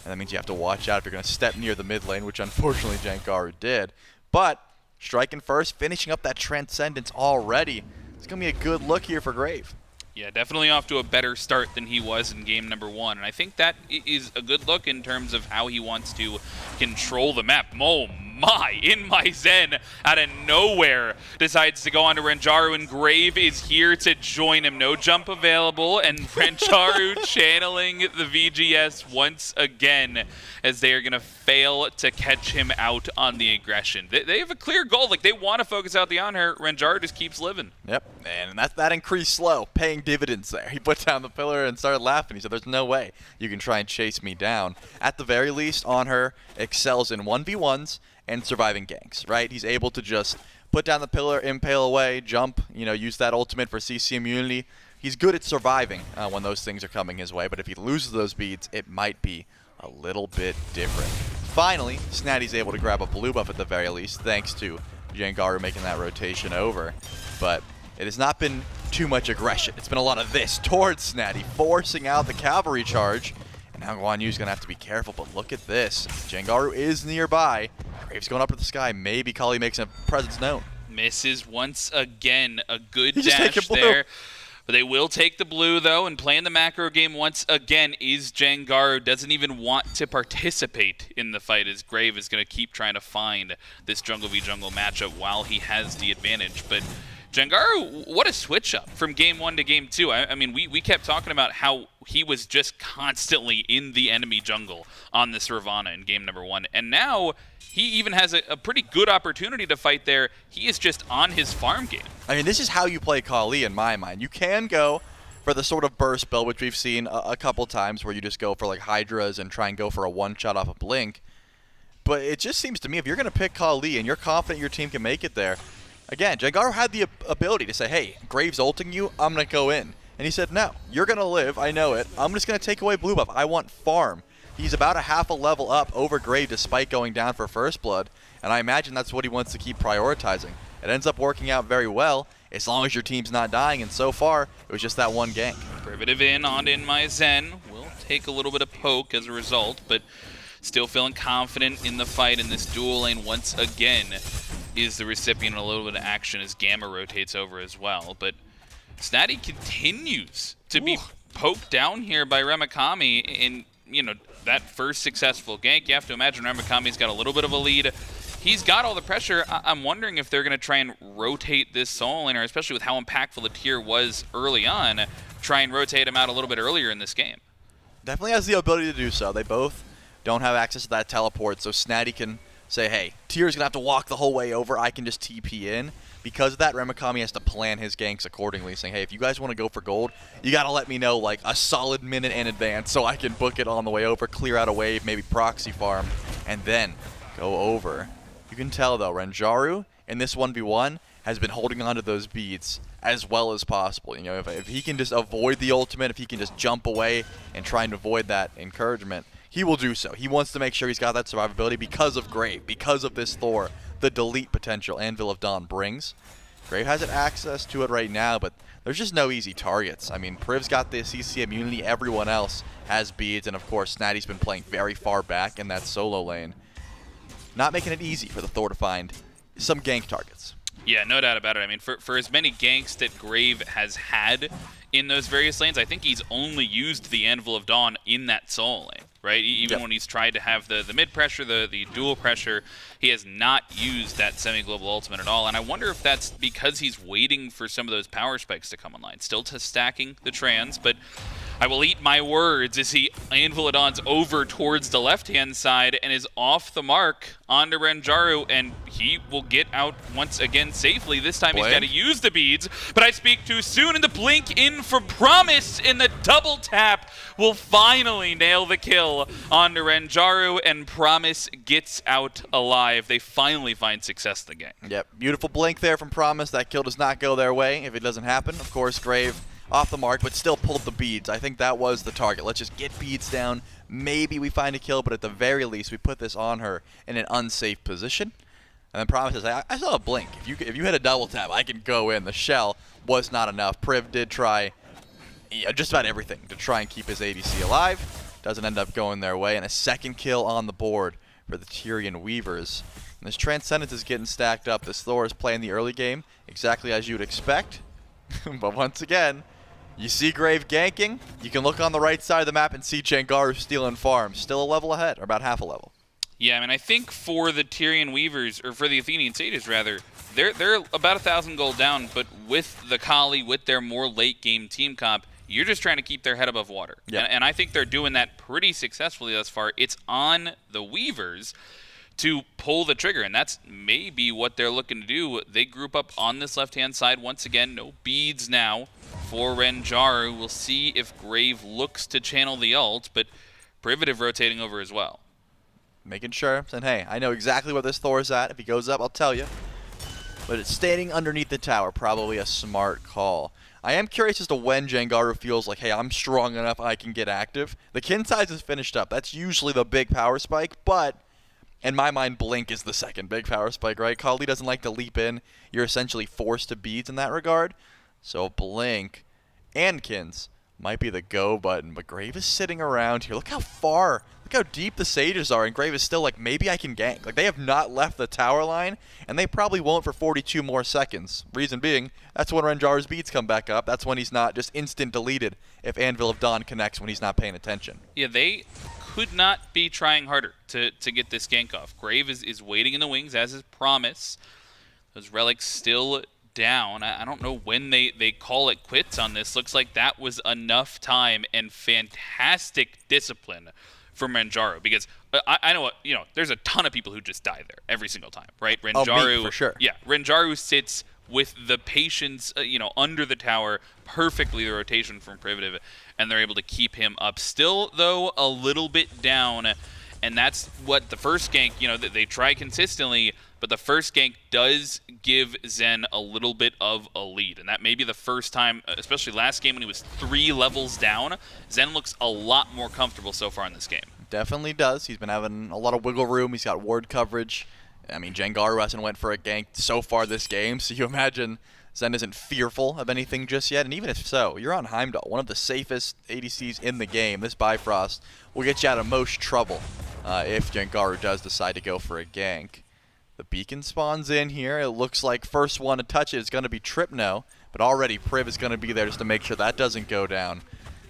And that means you have to watch out if you're going to step near the mid lane, which unfortunately Jangaru did. But striking first, finishing up that Transcendence already. It's going to be a good look here for Grave. Yeah, definitely off to a better start than he was in game number 1. And I think that is a good look in terms of how he wants to control the map. Oh my, InMyZen out of nowhere decides to go on to Renjaru, and Grave is here to join him. No jump available, and Renjaru channeling the VGS once again as they are going to fail to catch him out on the aggression. They have a clear goal. Like, they want to focus out the Anhur. Renjaru just keeps living. Yep, and that increased slow, paying dividends there. He put down the pillar and started laughing. He said, there's no way you can try and chase me down. At the very least, Anhur excels in 1v1s and surviving ganks, right? He's able to just put down the pillar, impale away, jump, use that ultimate for CC immunity. He's good at surviving when those things are coming his way, but if he loses those beads, it might be a little bit different. Finally, Snaddy's able to grab a blue buff at the very least, thanks to Jangaru making that rotation over. But it has not been too much aggression. It's been a lot of this towards Snaddy, forcing out the cavalry charge. And now Guan Yu's going to have to be careful, but look at this. Jangaru is nearby. Graves going up to the sky. Maybe Kali makes a presence known. Misses once again. A good dash there. But they will take the blue, though, and playing the macro game once again is Jangaru. Doesn't even want to participate in the fight, as Grave is going to keep trying to find this jungle v jungle matchup while he has the advantage. But Jangaru, what a switch up from game 1 to game 2. I mean, we kept talking about how he was just constantly in the enemy jungle on this Ravana in game number 1. And now he even has a pretty good opportunity to fight there. He is just on his farm game. I mean, this is how you play Kali in my mind. You can go for the sort of burst build, which we've seen a couple times, where you just go for like hi-rez and try and go for a one-shot off a blink. But it just seems to me, if you're going to pick Kali and you're confident your team can make it there, again, Jangaru had the ability to say, hey, Graves ulting you, I'm going to go in And he said, no, you're going to live. I know it. I'm just going to take away blue buff. I want farm. He's about a half a level up over Grave despite going down for first blood. And I imagine that's what he wants to keep prioritizing. It ends up working out very well as long as your team's not dying. And so far, it was just that one gank. Privative in on InMyZen. Will take a little bit of poke as a result, but still feeling confident in the fight in this dual lane once again is the recipient of a little bit of action as Gamma rotates over as well. But Snaddy continues to be poked down here by Remakami in, that first successful gank. You have to imagine Remakami's got a little bit of a lead. He's got all the pressure. I'm wondering if they're going to try and rotate this solo laner, especially with how impactful the tier was early on, try and rotate him out a little bit earlier in this game. Definitely has the ability to do so. They both don't have access to that teleport, so Snaddy can say, hey, Tier's going to have to walk the whole way over. I can just TP in. Because of that, Remakami has to plan his ganks accordingly, saying, hey, if you guys want to go for gold, you got to let me know like a solid minute in advance so I can book it on the way over, clear out a wave, maybe proxy farm, and then go over. You can tell, though, Renjaru in this 1v1 has been holding on to those beads as well as possible. If he can just avoid the ultimate, if he can just jump away and try and avoid that encouragement, he will do so. He wants to make sure he's got that survivability because of Grave, because of this Thor, the delete potential Anvil of Dawn brings. Grave has access to it right now, but there's just no easy targets. I mean, Priv's got the CC immunity, everyone else has beads, and of course, Snaddy's been playing very far back in that solo lane. Not making it easy for the Thor to find some gank targets. Yeah, no doubt about it. I mean, for as many ganks that Grave has had in those various lanes, I think he's only used the Anvil of Dawn in that solo lane, right? Even when he's tried to have the mid pressure, the dual pressure, he has not used that semi-global ultimate at all. And I wonder if that's because he's waiting for some of those power spikes to come online. Still stacking the trans, but I will eat my words as he Anvil of Dawn's over towards the left-hand side and is off the mark onto Renjaru, and he will get out once again safely. This time he's got to use the beads, but I speak too soon, and the blink in for Promise in the double tap will finally nail the kill onto Renjaru, and Promise gets out alive. They finally find success in the game. Yep, beautiful blink there from Promise. That kill does not go their way if it doesn't happen. Of course, Grave off the mark, but still pulled the beads. I think that was the target. Let's just get beads down. Maybe we find a kill, but at the very least, we put this on her in an unsafe position. And then Promise says, I saw a blink. If you hit a double tap, I can go in. The shell was not enough. Priv did try just about everything to try and keep his ADC alive. Doesn't end up going their way. And a second kill on the board for the Tyrian Weavers. And this Transcendence is getting stacked up. This Thor is playing the early game exactly as you would expect. But once again, you see Grave ganking. You can look on the right side of the map and see Jangaru stealing farms. Still a level ahead, or about half a level. Yeah, I mean, I think for the Tyrian Weavers, or for the Athenian Sages rather, they're about 1,000 gold down, but with the Kali, with their more late game team comp, you're just trying to keep their head above water. Yep. And I think they're doing that pretty successfully thus far. It's on the Weavers to pull the trigger, and that's maybe what they're looking to do. They group up on this left-hand side once again. No beads now for Renjaru. We'll see if Grave looks to channel the ult, but Privative rotating over as well. Making sure, saying, hey, I know exactly where this Thor's at. If he goes up, I'll tell you. But it's standing underneath the tower, probably a smart call. I am curious as to when Jangaru feels like, hey, I'm strong enough, I can get active. The kin size is finished up. That's usually the big power spike, but in my mind, Blink is the second big power spike, right? Kali doesn't like to leap in. You're essentially forced to beads in that regard. So Blink and Kins might be the go button, but Grave is sitting around here. Look how far, look how deep the Sages are, and Grave is still like, maybe I can gank. Like, they have not left the tower line, and they probably won't for 42 more seconds. Reason being, that's when Renjaru's beats come back up. That's when he's not just instant deleted if Anvil of Dawn connects when he's not paying attention. Yeah, they could not be trying harder to get this gank off. Grave is waiting in the wings, as is Promise. Those relics still down. I don't know when they call it quits on this. Looks like that was enough time and fantastic discipline from Renjaru, because I know, there's a ton of people who just die there every single time, right? Renjaru, me, for sure. Yeah, Renjaru sits with the patience, under the tower, perfectly the rotation from Privative, and they're able to keep him up. Still, though, a little bit down And that's what the first gank, they try consistently, but the first gank does give Zen a little bit of a lead. And that may be the first time, especially last game when he was 3 levels down, Zen looks a lot more comfortable so far in this game. Definitely does. He's been having a lot of wiggle room. He's got ward coverage. I mean, Jangaru hasn't went for a gank so far this game, so you imagine Zen isn't fearful of anything just yet. And even if so, you're on Heimdallr, one of the safest ADCs in the game. This Bifrost will get you out of most trouble if Jangaru does decide to go for a gank. The beacon spawns in here. It looks like first one to touch it is going to be Trypno, but already Priv is going to be there just to make sure that doesn't go down.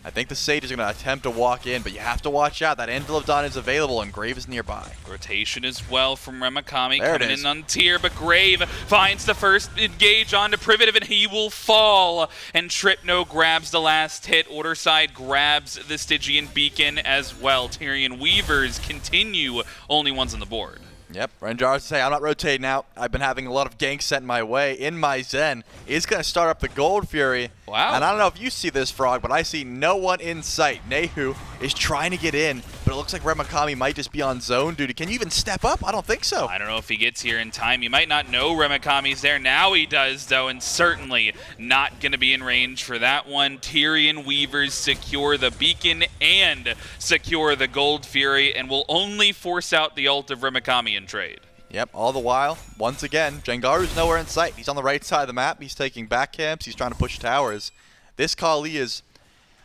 I think the Sages are going to attempt to walk in, but you have to watch out. That Anvil of Dawn is available, and Grave is nearby. Rotation as well from Remakami There it coming is. in on tier, but Grave finds the first engage onto Privative, and he will fall. And Trypno grabs the last hit. Order side grabs the Stygian Beacon as well. Tyrian Weavers continue only ones on the board. Yep, Renjaru say, I'm not rotating out. I've been having a lot of ganks sent my way. InMyZen is going to start up the Gold Fury. Wow. And I don't know if you see this, Frog, but I see no one in sight. Nayhoo is trying to get in, but it looks like Remakami might just be on zone duty. Can you even step up? I don't think so. I don't know if he gets here in time. You might not know Remakami's there. Now he does, though, and certainly not going to be in range for that one. Tyrian Weavers secure the beacon and secure the Gold Fury, and will only force out the ult of Remakami in trade. Yep, all the while, once again, Jangaru's nowhere in sight. He's on the right side of the map. He's taking back camps. He's trying to push towers. This Kali is,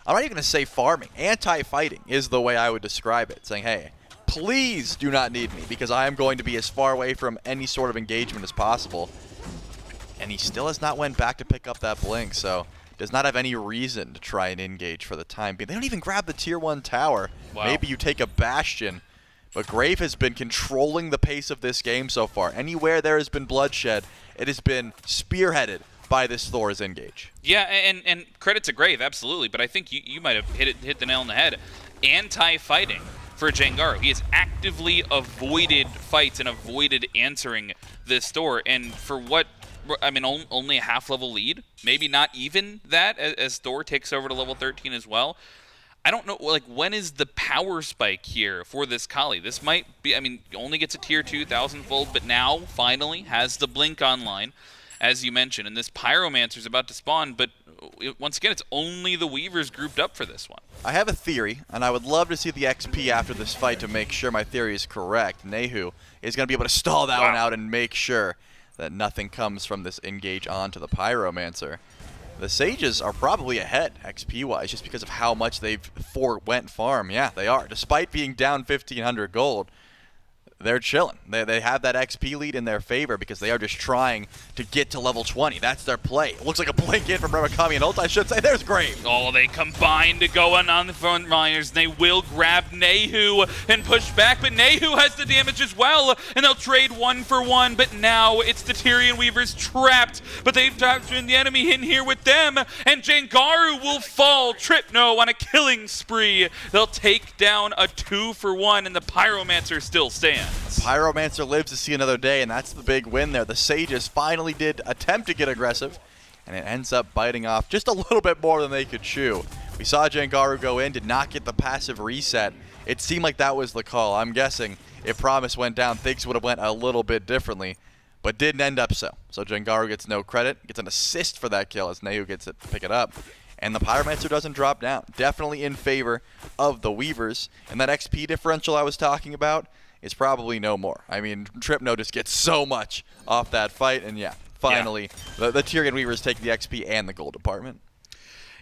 I'm not even going to say farming. Anti-fighting is the way I would describe it. Saying, hey, please do not need me because I am going to be as far away from any sort of engagement as possible. And he still has not went back to pick up that blink, so does not have any reason to try and engage for the time being. They don't even grab the tier 1 tower. Wow. Maybe you take a Bastion. But Grave has been controlling the pace of this game so far. Anywhere there has been bloodshed, it has been spearheaded by this Thor's engage. Yeah, and credit to Grave, absolutely. But I think you might have hit the nail on the head. Anti-fighting for Jangaru. He has actively avoided fights and avoided answering this Thor. And for what, I mean, only a half-level lead? Maybe not even that, as Thor takes over to level 13 as well. I don't know, like, when is the power spike here for this Kali? This might be, I mean, only gets a tier 2 1000-fold, but now, finally, has the blink online, as you mentioned. And this Pyromancer's about to spawn, but once again, it's only the Weavers grouped up for this one. I have a theory, and I would love to see the XP after this fight to make sure my theory is correct. Nayhoo is going to be able to stall that one out and make sure that nothing comes from this engage onto the Pyromancer. The Sages are probably ahead XP-wise just because of how much they've went farm. Yeah, they are. Despite being down 1,500 gold, they're chilling. They have that XP lead in their favor because they are just trying to get to level 20. That's their play. It looks like a blink in from Remakami and ult, I should say. There's Grave. Oh, they combine to go on the front liners. They will grab Nayhoo and push back, but Nayhoo has the damage as well, and they'll trade 1 for 1, but now it's the Tyrian Weavers trapped, but they've trapped the enemy in here with them, and Jangaru will fall. Trypno on a killing spree. They'll take down a 2 for 1, and the Pyromancer still stands. Pyromancer lives to see another day, and that's the big win there. The Sages finally did attempt to get aggressive, and it ends up biting off just a little bit more than they could chew. We saw Jangaru go in, did not get the passive reset. It seemed like that was the call. I'm guessing if Promise went down, things would have went a little bit differently, but didn't end up so. So Jangaru gets no credit, gets an assist for that kill as Nayhoo gets it to pick it up. And the Pyromancer doesn't drop down. Definitely in favor of the Weavers. And that XP differential I was talking about is probably no more. I mean, Trypno just gets so much off that fight, and yeah, finally, the Tyrian Weavers take the XP and the gold department.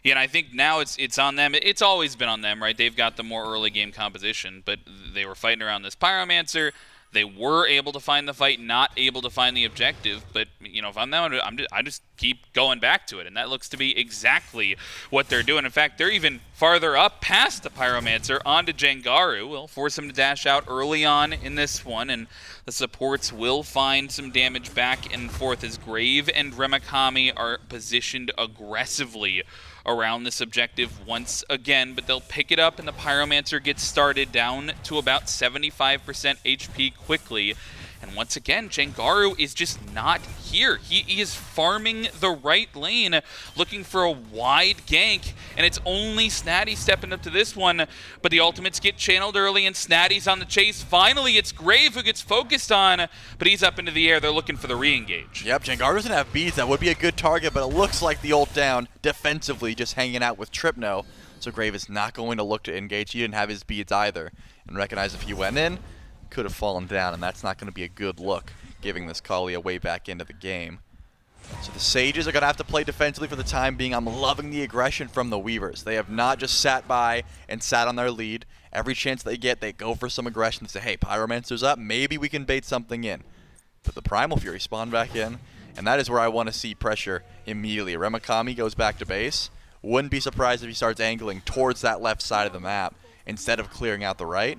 Yeah, and I think now it's on them. It's always been on them, right? They've got the more early game composition, but they were fighting around this Pyromancer. They were able to find the fight, not able to find the objective. But, you know, if I'm them, I just keep going back to it. And that looks to be exactly what they're doing. In fact, they're even farther up past the Pyromancer onto Jangaru. We'll force him to dash out early on in this one. And the supports will find some damage back and forth as Grave and Remakami are positioned aggressively around this objective once again, but they'll pick it up and the Pyromancer gets started down to about 75% HP quickly. And once again, Jangaru is just not here. He is farming the right lane, looking for a wide gank, and it's only Snaddy stepping up to this one. But the ultimates get channeled early, and Snaddy's on the chase. Finally, it's Grave who gets focused on, but he's up into the air. They're looking for the re-engage. Yep, Jangaru doesn't have beads. That would be a good target, but it looks like the ult down defensively, just hanging out with Trypno. So Grave is not going to look to engage. He didn't have his beads either, and recognize if he went in, could have fallen down, and that's not going to be a good look, giving this Kali a way back into the game. So the Sages are going to have to play defensively for the time being. I'm loving the aggression from the Weavers. They have not just sat by and sat on their lead. Every chance they get, they go for some aggression. They say, hey, Pyromancer's up. Maybe we can bait something in. But the Primal Fury spawned back in, and that is where I want to see pressure immediately. Remakami goes back to base. Wouldn't be surprised if he starts angling towards that left side of the map instead of clearing out the right.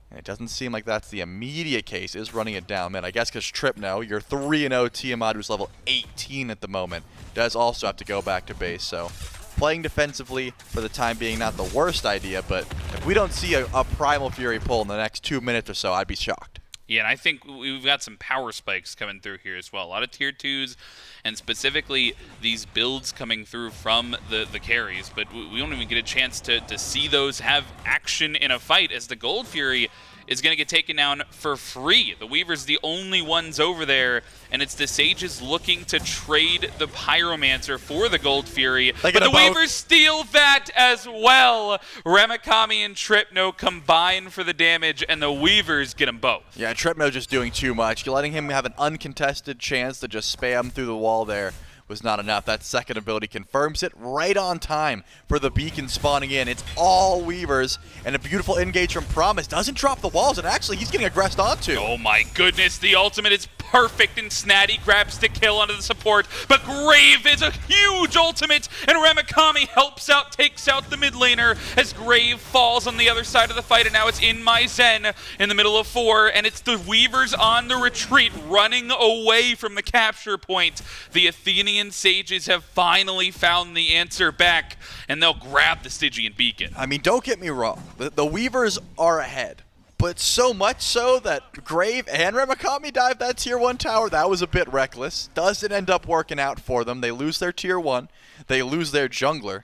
And it doesn't seem like that's the immediate case. Is running it down mid. I guess because Trypno, your 3-0 Tiamat, who's level 18 at the moment, does also have to go back to base. So playing defensively for the time being, not the worst idea, but if we don't see a Primal Fury pull in the next 2 minutes or so, I'd be shocked. Yeah, and I think we've got some power spikes coming through here as well. A lot of tier 2s, and specifically these builds coming through from the carries. But we don't even get a chance to see those have action in a fight, as the Gold Fury is going to get taken down for free. The Weavers the only ones over there, and it's the Sages looking to trade the Pyromancer for the Gold Fury. But the Weavers steal that as well. Remakami and Trypno combine for the damage, and the Weavers get them both. Yeah, Trypno just doing too much. You're letting him have an uncontested chance to just spam through the wall there was not enough. That second ability confirms it right on time for the beacon spawning in. It's all Weavers, and a beautiful engage from Promise. Doesn't drop the walls, and actually he's getting aggressed onto. Oh my goodness, the ultimate is perfect, and Snaddy grabs the kill onto the support, but Grave is a huge ultimate, and Remakami helps out, takes out the mid laner as Grave falls on the other side of the fight, and now it's InMyZen in the middle of 4, and it's the Weavers on the retreat, running away from the capture point. The Athenian Sages have finally found the answer back, and they'll grab the Stygian beacon. I mean, don't get me wrong. The Weavers are ahead, but so much so that Grave and Remakami dive that tier 1 tower. That was a bit reckless. Doesn't end up working out for them. They lose their tier 1, they lose their jungler,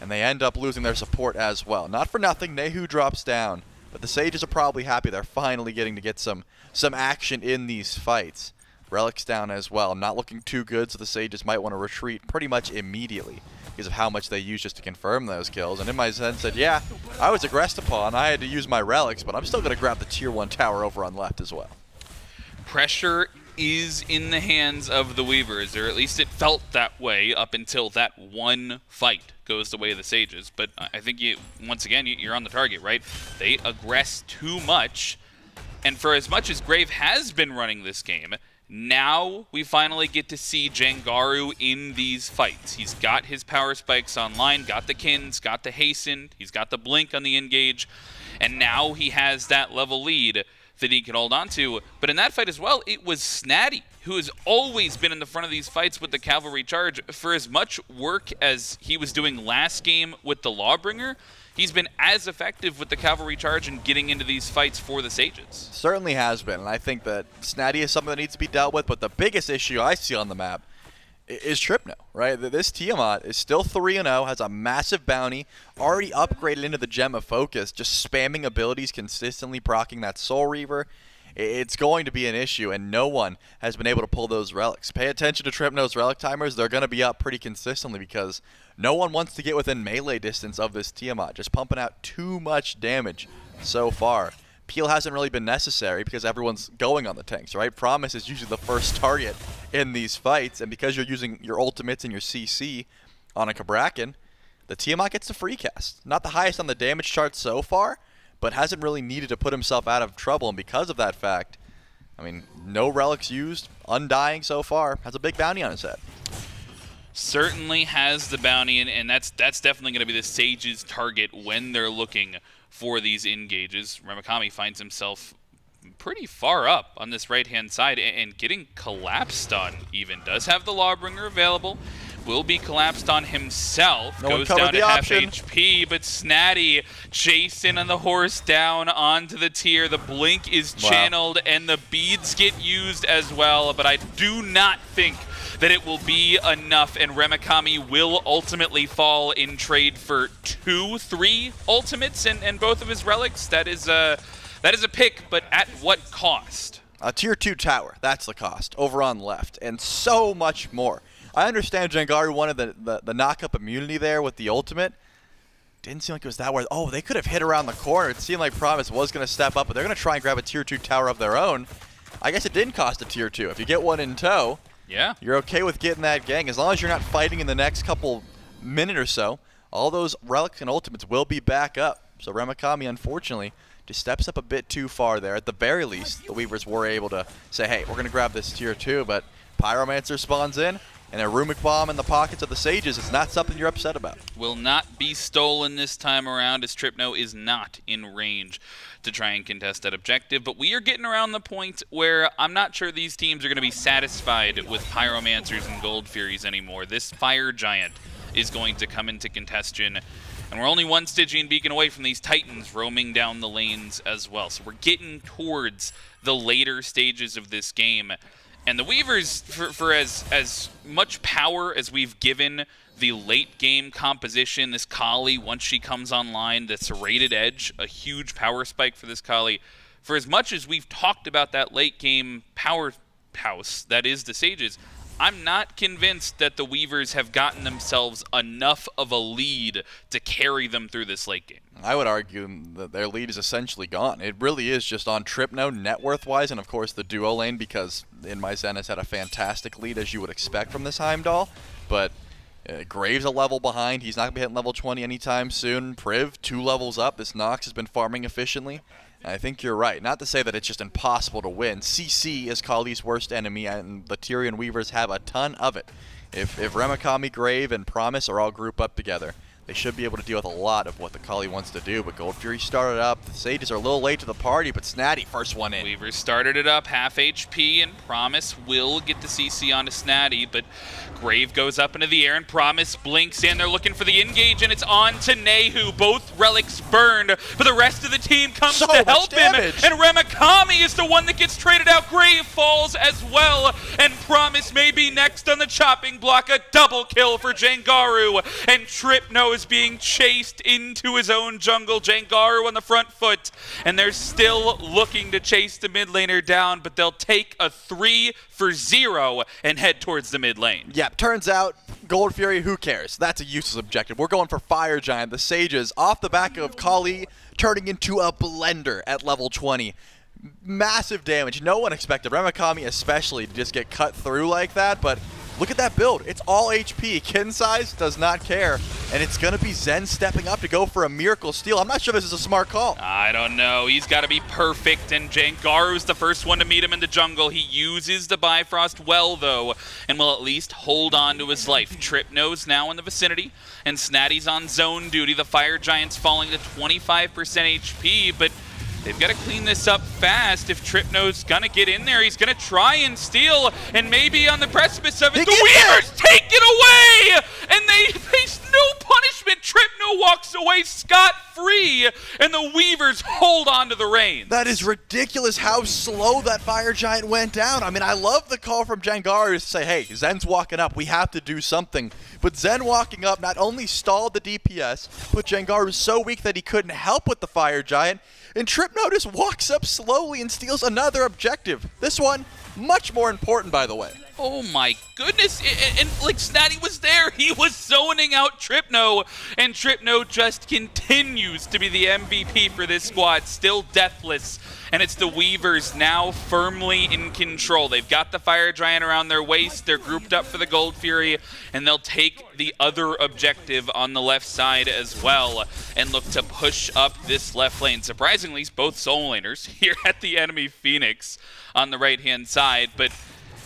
and they end up losing their support as well. Not for nothing, Nayhoo drops down, but the Sages are probably happy they're finally getting to get some action in these fights. Relic's down as well. Not looking too good, so the Sages might want to retreat pretty much immediately because of how much they used just to confirm those kills. And InMyZen said, yeah, I was aggressed upon. I had to use my Relics, but I'm still going to grab the tier 1 tower over on left as well. Pressure is in the hands of the Weavers, or at least it felt that way up until that one fight goes the way of the Sages. But I think, once again, you're on the target, right? They aggress too much, and for as much as Grave has been running this game, now we finally get to see Jangaru in these fights. He's got his power spikes online, got the Kins, got the Hasten, he's got the Blink on the engage, and now he has that level lead that he can hold on to. But in that fight as well, it was Snaddy, who has always been in the front of these fights with the cavalry charge. For as much work as he was doing last game with the Lawbringer, he's been as effective with the cavalry charge and getting into these fights for the Sages. Certainly has been, and I think that Snaddy is something that needs to be dealt with, but the biggest issue I see on the map is Trypno, right? This Tiamat is still 3-0, has a massive bounty, already upgraded into the Gem of Focus, just spamming abilities consistently, proccing that Soul Reaver. It's going to be an issue, and no one has been able to pull those relics. Pay attention to Trypno's relic timers. They're going to be up pretty consistently because no one wants to get within melee distance of this Tiamat, just pumping out too much damage so far. Peel hasn't really been necessary because everyone's going on the tanks, right? Promise is usually the first target in these fights, and because you're using your ultimates and your CC on a Cabrakan, the Tiamat gets the free cast. Not the highest on the damage chart so far, but hasn't really needed to put himself out of trouble, and because of that fact, I mean, no relics used, undying so far, has a big bounty on his head. Certainly has the bounty, and that's definitely going to be the Sage's target when they're looking for these engages. Remakami finds himself pretty far up on this right-hand side and getting collapsed on even. Does have the Lawbringer available, will be collapsed on himself. No one goes covered down the to half option. HP, but Snaddy chasing on the horse down onto the tier. The blink is channeled and the beads get used as well, but I do not think that it will be enough, and Remakami will ultimately fall in trade for 2-3 ultimates and both of his relics. That is a pick, but at what cost? A tier 2 tower, that's the cost, over on left, and so much more. I understand Jangaru wanted the knock-up immunity there with the ultimate. Didn't seem like it was that worth. Oh, they could have hit around the corner. It seemed like Promise was going to step up, but they're going to try and grab a tier 2 tower of their own. I guess it didn't cost a tier 2. If you get one in tow, yeah, you're okay with getting that gang. As long as you're not fighting in the next couple minute or so, all those relics and ultimates will be back up. So Remakami, unfortunately, just steps up a bit too far there. At the very least, the Weavers were able to say, hey, we're going to grab this tier 2, but Pyromancer spawns in, and a Runic Bomb in the pockets of the Sages is not something you're upset about. Will not be stolen this time around, as Trypno is not in range to try and contest that objective. But we are getting around the point where I'm not sure these teams are going to be satisfied with Pyromancers and Gold Furies anymore. This Fire Giant is going to come into contention, and we're only one Stygian Beacon away from these Titans roaming down the lanes as well. So we're getting towards the later stages of this game. And the Weavers, for as much power as we've given the late game composition, this Kali, once she comes online, the Serrated Edge, a huge power spike for this Kali. For as much as we've talked about that late game powerhouse that is the Sages, I'm not convinced that the Weavers have gotten themselves enough of a lead to carry them through this late game. I would argue that their lead is essentially gone. It really is just on Trypno, net worth-wise, and of course the duo lane, because InMyZen has had a fantastic lead, as you would expect from this Heimdallr. But Graves a level behind. He's not going to be hitting level 20 anytime soon. Priv, 2 levels up. This Nox has been farming efficiently. I think you're right. Not to say that it's just impossible to win. CC is Kali's worst enemy, and the Tyrian Weavers have a ton of it. If Remakami, Grave, and Promise are all grouped up together, they should be able to deal with a lot of what the Kali wants to do. But Gold Fury started up. The Sages are a little late to the party, but Snaddy, first one in. Weavers started it up, half HP, and Promise will get the CC onto Snaddy, but Grave goes up into the air, and Promise blinks in. They're looking for the engage, and it's on to Nayhoo. Both relics burned, but the rest of the team comes to help him, and Remakami is the one that gets traded out. Grave falls as well, and Promise may be next on the chopping block. A double kill for Jangaru, and Trypno is being chased into his own jungle. Jangaru on the front foot, and they're still looking to chase the mid laner down, but they'll take a 3-for-0 and head towards the mid lane. Yeah, turns out Gold Fury, who cares? That's a useless objective. We're going for Fire Giant, the Sages, off the back of Kali turning into a blender at level 20. Massive damage. No one expected Remakami especially to just get cut through like that, but look at that build. It's all HP. Kin size does not care, and it's going to be Zen stepping up to go for a miracle steal. I'm not sure this is a smart call. I don't know. He's got to be perfect, and Jangaru's the first one to meet him in the jungle. He uses the Bifrost well, though, and will at least hold on to his life. Trypno's now in the vicinity, and Snaddy's on zone duty. The Fire Giant's falling to 25% HP, but they've got to clean this up fast. If Trypno's going to get in there, he's going to try and steal, and maybe on the precipice of it, the Weavers take it away, and they face no punishment. Trypno walks away scot-free, and the Weavers hold on to the reins. That is ridiculous how slow that Fire Giant went down. I mean, I love the call from Jangaru to say, hey, Zen's walking up. We have to do something. But Zen walking up not only stalled the DPS, but Jangaru's so weak that he couldn't help with the Fire Giant. And Trypno just walks up slowly and steals another objective. This one, much more important, by the way. Oh my goodness, and like Snaddy was there, he was zoning out Trypno, and Trypno just continues to be the MVP for this squad, still deathless, and it's the Weavers now firmly in control. They've got the Fire Giant around their waist, they're grouped up for the Gold Fury, and they'll take the other objective on the left side as well, and look to push up this left lane. Surprisingly, both soul laners here at the enemy Phoenix on the right-hand side, but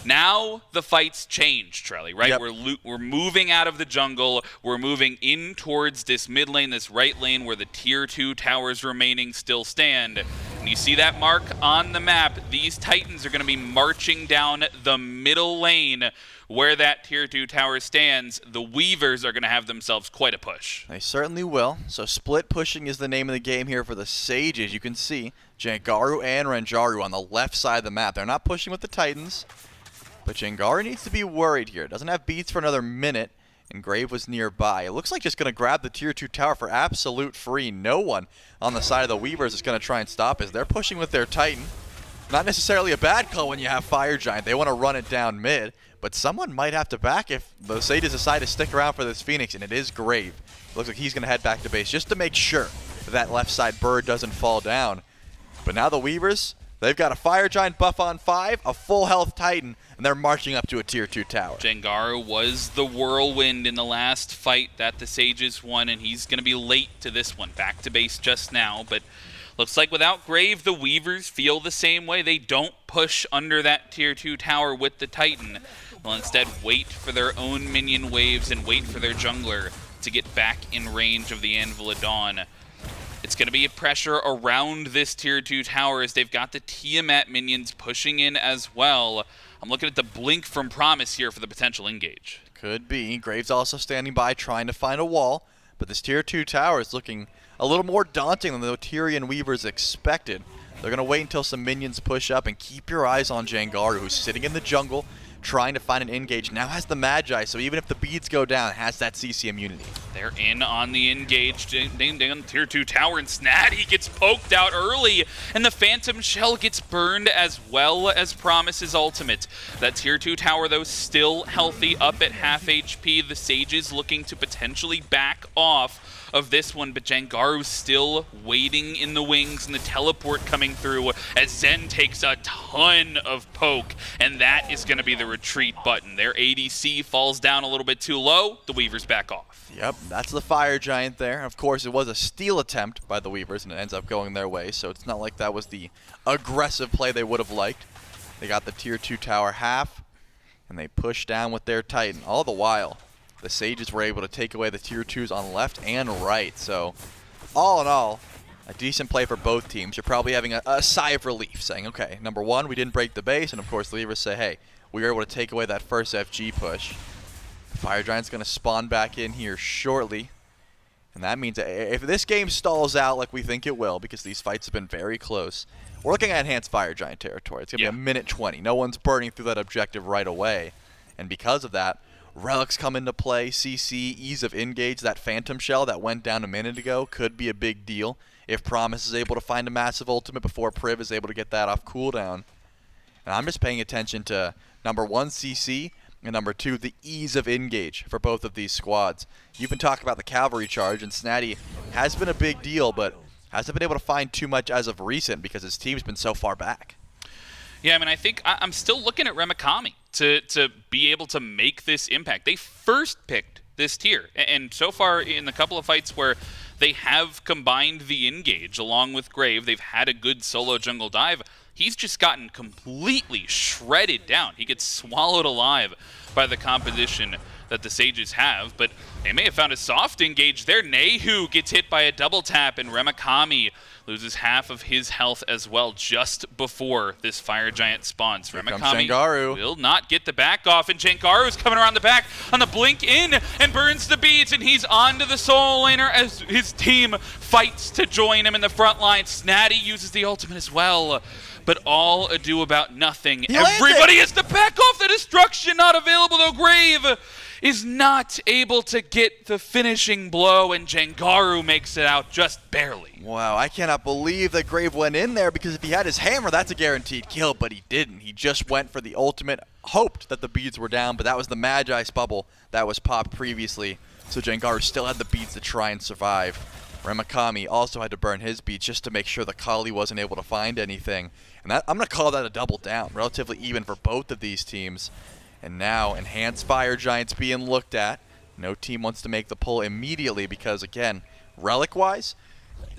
now the fight's changed, Trelly, right? Yep. We're moving out of the jungle. We're moving in towards this mid lane, this right lane where the tier 2 towers remaining still stand. And you see that mark on the map. These Titans are going to be marching down the middle lane where that Tier 2 tower stands. The Weavers are going to have themselves quite a push. They certainly will. So split pushing is the name of the game here for the Sages. You can see Jangaru and Renjaru on the left side of the map. They're not pushing with the Titans, but Jangaru needs to be worried here. Doesn't have beats for another minute, and Grave was nearby. It looks like just going to grab the Tier 2 tower for absolute free. No one on the side of the Weavers is going to try and stop it. They're pushing with their Titan. Not necessarily a bad call when you have Fire Giant. They want to run it down mid, but someone might have to back if the Sages decide to stick around for this Phoenix, and it is Grave. It looks like he's going to head back to base just to make sure that left side bird doesn't fall down. But now the Weavers, they've got a Fire Giant buff on 5, a full health Titan, and they're marching up to a Tier 2 tower. Jangaru was the whirlwind in the last fight that the Sages won, and he's going to be late to this one. Back to base just now, but looks like without Grave, the Weavers feel the same way. They don't push under that Tier 2 tower with the Titan. They'll instead wait for their own minion waves and wait for their jungler to get back in range of the Anvil of Dawn. It's going to be a pressure around this Tier 2 tower as they've got the Tiamat minions pushing in as well. I'm looking at the blink from Promise here for the potential engage. Could be. Graves also standing by trying to find a wall, but this Tier 2 tower is looking a little more daunting than the Tyrian Weavers expected. They're going to wait until some minions push up, and keep your eyes on Jangaru, who's sitting in the jungle trying to find an engage. Now has the Magi, so even if the beads go down, it has that CC immunity. They're in on the engage. Ding, Tier 2 tower, and Snaddy gets poked out early, and the Phantom Shell gets burned as well as Promise's ultimate. That Tier 2 tower, though, still healthy, up at half HP. The Sages looking to potentially back off of this one, but Jangaru's still waiting in the wings, and the teleport coming through as Zen takes a ton of poke, and that is going to be the retreat button. Their ADC falls down a little bit too low. The Weavers back off. Yep, that's the Fire Giant there. Of course, it was a steal attempt by the Weavers, and it ends up going their way, so it's not like that was the aggressive play they would have liked. They got the Tier 2 tower half, and they pushed down with their Titan. All the while, the Sages were able to take away the Tier 2s on left and right. So, all in all, a decent play for both teams. You're probably having a sigh of relief, saying, okay, number one, we didn't break the base, and of course the Weavers say, hey, we were able to take away that first FG push. The Fire Giant's going to spawn back in here shortly, and that means that if this game stalls out like we think it will, because these fights have been very close, we're looking at enhanced Fire Giant territory. It's going to be a minute 20. No one's burning through that objective right away, and because of that, relics come into play, CC, ease of engage. That Phantom Shell that went down a minute ago could be a big deal if Promise is able to find a massive ultimate before Priv is able to get that off cooldown. And I'm just paying attention to number one, CC, and number two, the ease of engage for both of these squads. You've been talking about the cavalry charge, and Snaddy has been a big deal, but hasn't been able to find too much as of recent because his team's been so far back. Yeah, I mean, I think I'm still looking at Remakami to be able to make this impact. They first picked this tier, and so far in the couple of fights where they have combined the engage along with Grave, they've had a good solo jungle dive. He's just gotten completely shredded down. He gets swallowed alive by the composition that the Sages have, but they may have found a soft engage there. Nayhoo gets hit by a double tap, and Remakami loses half of his health as well just before this Fire Giant spawns. Remakami will not get the back off, and Jangaru's coming around the back on the blink in and burns the beads, and he's onto the solo laner as his team fights to join him in the front line. Snaddy uses the ultimate as well, but all ado about nothing. Everybody has to back off. The destruction not available, though. Grave is not able to get the finishing blow, and Jangaru makes it out just barely. Wow, I cannot believe that Grave went in there, because if he had his hammer, that's a guaranteed kill, but he didn't. He just went for the ultimate, hoped that the beads were down, but that was the Magi's bubble that was popped previously, so Jangaru still had the beads to try and survive. Remakami also had to burn his beads just to make sure the Kali wasn't able to find anything. And that, I'm going to call that a double down, relatively even for both of these teams. And now, enhanced Fire Giants being looked at. No team wants to make the pull immediately because, again, relic-wise,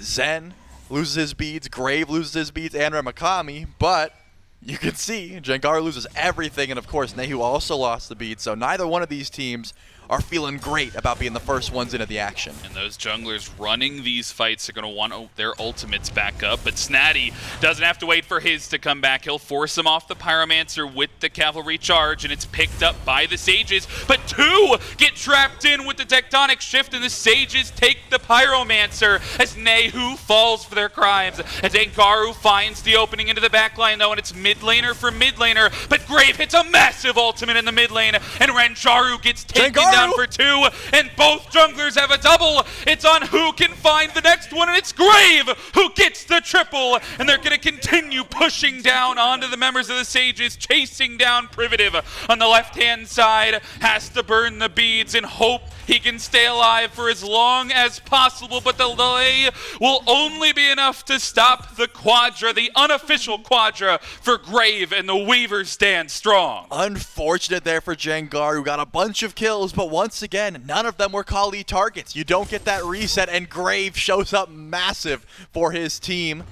Zen loses his beads, Grave loses his beads, and Remakami, but you can see Jangaru loses everything, and of course, Nayhoo also lost the beads, so neither one of these teams are feeling great about being the first ones into the action. And those junglers running these fights are going to want their ultimates back up, but Snaddy doesn't have to wait for his to come back. He'll force him off the Pyromancer with the cavalry charge, and it's picked up by the Sages, but two get trapped in with the tectonic shift, and the Sages take the Pyromancer as Nayhoo falls for their crimes. As Jangaru finds the opening into the backline though, and it's mid laner for mid laner, but Grave hits a massive ultimate in the mid lane, and Renjaru gets taken down for two, and both junglers have a double. It's on who can find the next one, and it's Grave who gets the triple, and they're going to continue pushing down onto the members of the Sages, chasing down Privative on the left-hand side, has to burn the beads and hope he can stay alive for as long as possible, but the delay will only be enough to stop the Quadra, the unofficial Quadra for Grave, and the Weavers stand strong. Unfortunate there for Jangaru, got a bunch of kills, but once again, none of them were Kali targets. You don't get that reset, and Grave shows up massive for his team.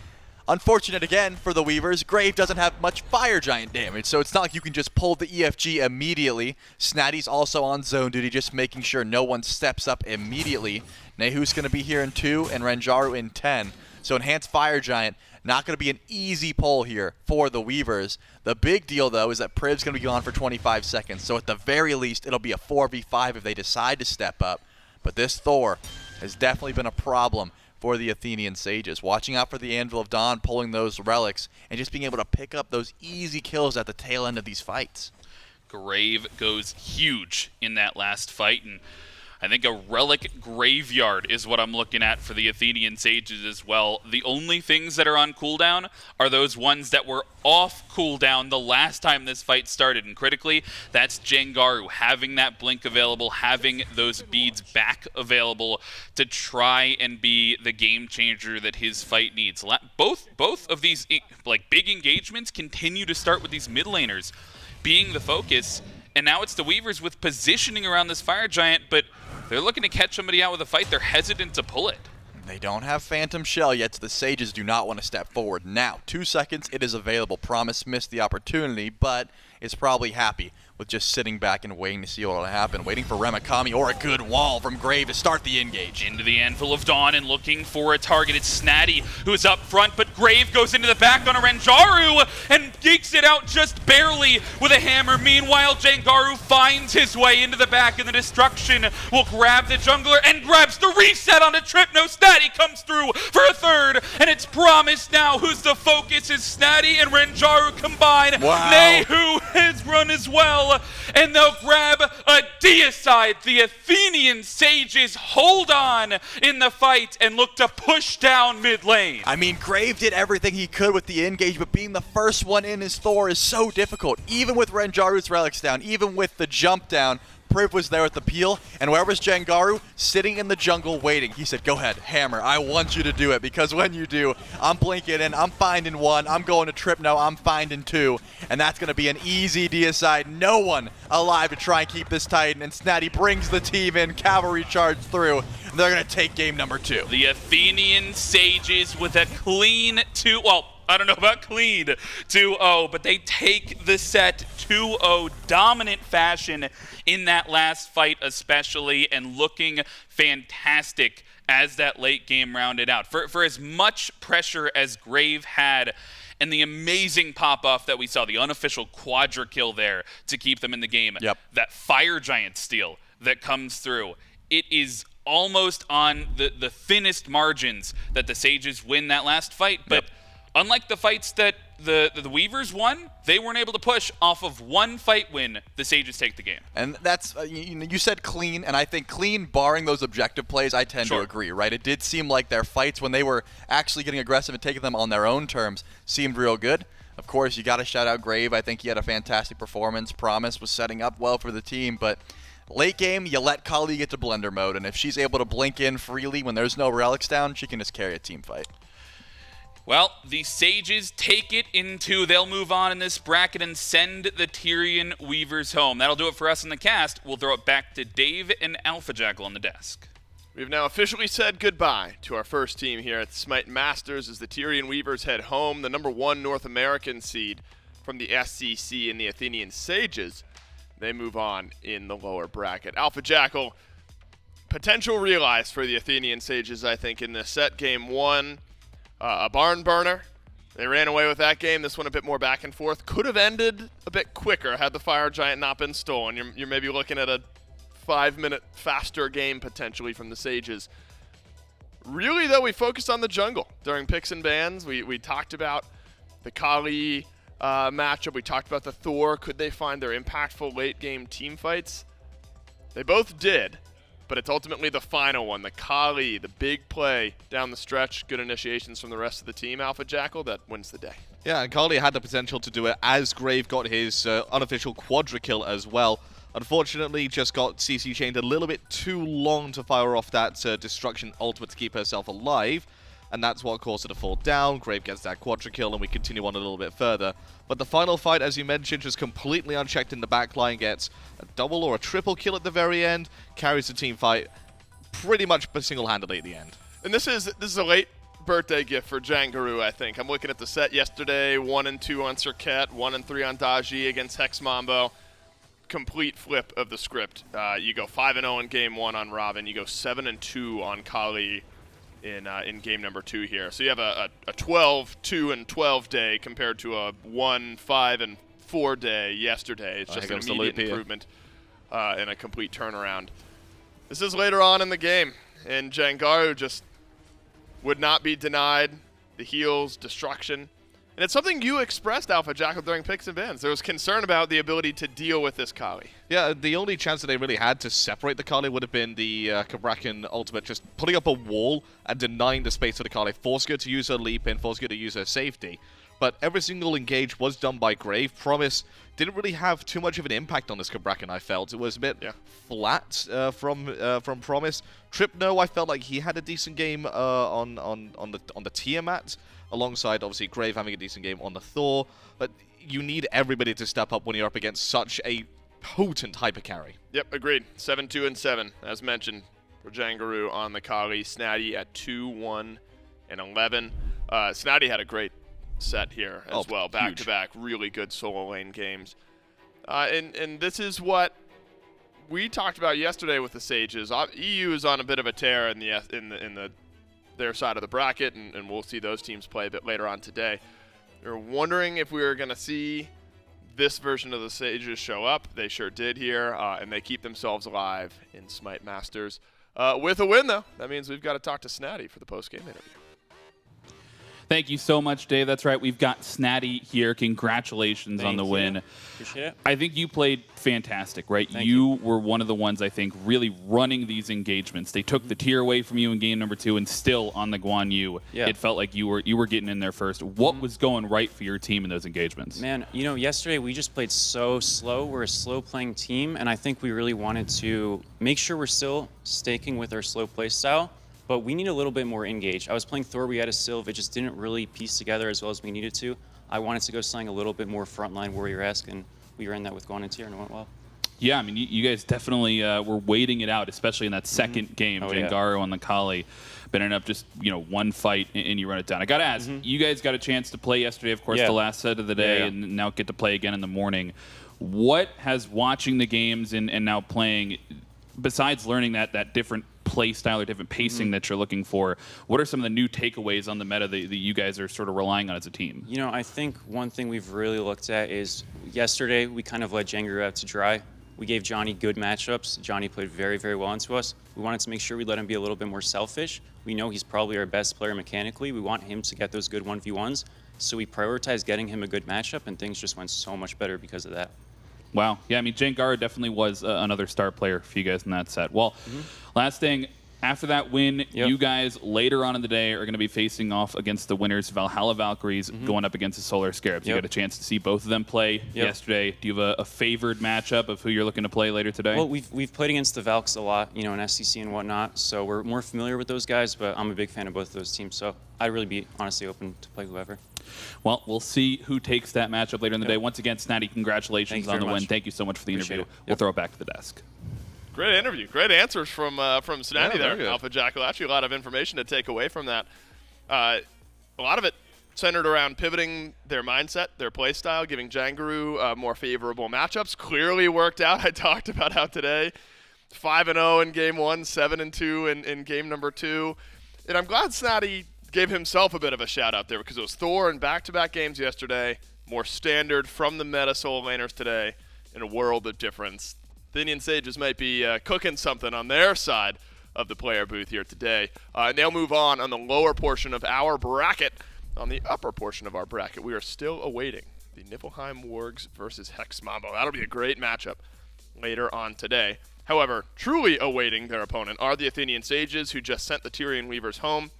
Unfortunate again for the Weavers, Grave doesn't have much Fire Giant damage, so it's not like you can just pull the EFG immediately. Snaddy's also on zone duty, just making sure no one steps up immediately. Nayhoo's going to be here in 2 and Renjaru in 10. So Enhanced Fire Giant, not going to be an easy pull here for the Weavers. The big deal, though, is that Priv's going to be gone for 25 seconds, so at the very least, it'll be a 4v5 if they decide to step up. But this Thor has definitely been a problem for the Athenian Sages. Watching out for the Anvil of Dawn, pulling those relics, and just being able to pick up those easy kills at the tail end of these fights. Grave goes huge in that last fight, and I think a relic graveyard is what I'm looking at for the Athenian Sages as well. The only things that are on cooldown are those ones that were off cooldown the last time this fight started, and critically, that's Jangaru having that blink available, having those beads back available to try and be the game changer that his fight needs. Both of these like big engagements continue to start with these mid laners being the focus, and now it's the Weavers with positioning around this Fire Giant, but they're looking to catch somebody out with a fight. They're hesitant to pull it. They don't have Phantom Shell yet, so the Sages do not want to step forward. Now, 2 seconds, it is available. Promise missed the opportunity, but is probably happy with just sitting back and waiting to see what will happen. Waiting for Remakami or a good wall from Grave to start the engage. Into the Anvil of Dawn and looking for a target. It's Snaddy who's up front, but Grave goes into the back on a Renjaru and geeks it out just barely with a hammer. Meanwhile, Jangaru finds his way into the back, and the destruction will grab the jungler and grabs the reset onto Trypno. Snaddy comes through for a third, and it's Promise now who's the focus as Snaddy and Renjaru combine. Wow. Nayhoo has run as well, and they'll grab a deicide. The Athenian Sages hold on in the fight and look to push down mid lane. I mean, Grave did everything he could with the engage, but being the first one in his Thor is so difficult. Even with Renjaru's relics down, even with the jump down, Priv was there with the peel, and where was Jangaru? Sitting in the jungle waiting. He said, go ahead, hammer, I want you to do it, because when you do, I'm blinking in, I'm finding 1, I'm going to Trypno, I'm finding 2, and that's going to be an easy deicide. No one alive to try and keep this Titan, and Snaddy brings the team in, cavalry charge through, and they're going to take game number 2. The Athenian Sages with a clean 2, well, I don't know about clean 2-0, but they take the set 2-0 dominant fashion in that last fight especially, and looking fantastic as that late game rounded out. For as much pressure as Grave had and the amazing pop-off that we saw, the unofficial quadra kill there to keep them in the game, that Fire Giant steal that comes through, it is almost on the thinnest margins that the Sages win that last fight, but unlike the fights that the Weavers won, they weren't able to push off of one fight win. The Sages take the game. And that's, you said clean, and I think clean, barring those objective plays, I tend to agree, right? It did seem like their fights, when they were actually getting aggressive and taking them on their own terms, seemed real good. Of course, you got to shout out Grave. I think he had a fantastic performance. Promise was setting up well for the team, but late game, you let Kali get to blender mode, and if she's able to blink in freely when there's no relics down, she can just carry a team fight. Well, the Sages take it into, they'll move on in this bracket and send the Tyrian Weavers home. That'll do it for us in the cast. We'll throw it back to Dave and Alpha Jackal on the desk. We've now officially said goodbye to our first team here at SMITE Masters as the Tyrian Weavers head home, the #1 North American seed from the SCC and the Athenian Sages. they move on in the lower bracket. Alpha Jackal, potential realized for the Athenian Sages, I think, in this set. Game 1, a barn burner. They ran away with that game. This one a bit more back and forth. Could have ended a bit quicker had the Fire Giant not been stolen. You're maybe looking at a 5-minute faster game potentially from the Sages. Really, though, we focused on the jungle during picks and bans. We talked about the Kali matchup. We talked about the Thor. Could they find their impactful late-game team fights? They both did, but it's ultimately the final one, the Kali, the big play down the stretch, good initiations from the rest of the team, Alpha Jackal, that wins the day. Yeah, and Kali had the potential to do it as Grave got his unofficial quadra kill as well. Unfortunately, just got CC chained a little bit too long to fire off that destruction ultimate to keep herself alive. And that's what caused her to fall down. Grave gets that quadra kill, and we continue on a little bit further. But the final fight, as you mentioned, just completely unchecked in the backline, gets a double or a triple kill at the very end, carries the team fight pretty much single-handedly at the end. And this is a late birthday gift for Jangaru, I think. I'm looking at the set yesterday, 1 and 2 on Cirquette, 1 and 3 on Daji against Hex Mambo. Complete flip of the script. You go 5-0 in game 1 on Robin. You go 7-2 on Kali in game number 2 here. So you have a 12, 2, and 12 day compared to a 1, 5, and 4 day yesterday. It's just an immediate improvement and a complete turnaround. This is later on in the game, and Jangaru just would not be denied the heals, destruction. And it's something you expressed, Alpha Jackal, during picks and bans. There was concern about the ability to deal with this Kali. Yeah, the only chance that they really had to separate the Kali would have been the Cabrakan ultimate, just putting up a wall and denying the space for the Kali, forcing her to use her leap in, forcing her to use her safety. But every single engage was done by Grave. Promise didn't really have too much of an impact on this Cabrakan, I felt. It was a bit flat from Promise. Trypno, I felt like he had a decent game on the Tiamat, alongside, obviously, Grave having a decent game on the Thor. But you need everybody to step up when you're up against such a potent hyper carry. Yep, agreed. 7-2 and 7, as mentioned, for Jangaru on the Kali. Snaddy at 2-1 and 11. Snaddy had a great set here as well, back-to-back, really good solo lane games. And this is what we talked about yesterday with the Sages. EU is on a bit of a tear in their side of the bracket, and we'll see those teams play a bit later on today. We're wondering if we were going to see this version of the Sages show up. They sure did here, and they keep themselves alive in SMITE Masters. With a win, though, that means we've got to talk to Snaddy for the post-game interview. Thank you so much, Dave. That's right. We've got Snaddy here. Congratulations on the win. Appreciate it. I think you played fantastic, right? Thank you were one of the ones, I think, really running these engagements. They took the tier away from you in game number 2, and still on the Guan Yu, it felt like you were getting in there first. What was going right for your team in those engagements? Man, you know, yesterday we just played so slow. We're a slow-playing team, and I think we really wanted to make sure we're still staking with our slow play style. But we need a little bit more engaged. I was playing Thor, we had a Sylve, it just didn't really piece together as well as we needed to. I wanted to go something a little bit more frontline warrior-esque, and we ran that with Guan and Tier, and it went well. Yeah, I mean, you guys definitely were waiting it out, especially in that second game, Jangaru on the Kali. But ended up just, one fight, and you run it down. I got to ask, you guys got a chance to play yesterday, of course, the last set of the day, and now get to play again in the morning. What has watching the games and now playing, besides learning that different play style or different pacing that you're looking for, what are some of the new takeaways on the meta that you guys are sort of relying on as a team? You know, I think one thing we've really looked at is yesterday we kind of let Jangaru out to dry. We gave Johnny good matchups. Johnny played very, very well into us. We wanted to make sure we let him be a little bit more selfish. We know he's probably our best player mechanically. We want him to get those good 1v1s. So we prioritized getting him a good matchup, and things just went so much better because of that. Wow. Yeah, I mean, Jangaru definitely was another star player for you guys in that set. Well, last thing, after that win, you guys later on in the day are going to be facing off against the winners, Valhalla Valkyries, going up against the Solar Scarabs. You got a chance to see both of them play yesterday. Do you have a favored matchup of who you're looking to play later today? Well, we've played against the Valks a lot, in SCC and whatnot, so we're more familiar with those guys, but I'm a big fan of both of those teams, so I'd really be honestly open to play whoever. Well, we'll see who takes that matchup later in the day. Once again, Snaddy, congratulations on the win. Thank you so much for the interview. We'll throw it back to the desk. Great interview. Great answers from Snaddy there, Alpha Jackal. Actually, a lot of information to take away from that. A lot of it centered around pivoting their mindset, their play style, giving Jangaru more favorable matchups. Clearly worked out. I talked about how today 5-0 in game 1, 7-2 in game number 2. And I'm glad Snaddy gave himself a bit of a shout out there because it was Thor in back-to-back games yesterday, more standard from the meta solo laners today, in a world of difference. Athenian Sages might be cooking something on their side of the player booth here today. And they'll move on the lower portion of our bracket. On the upper portion of our bracket, we are still awaiting the Niflheim Wargs versus Hex Mambo. That'll be a great matchup later on today. However, truly awaiting their opponent are the Athenian Sages, who just sent the Tyrian Weavers home.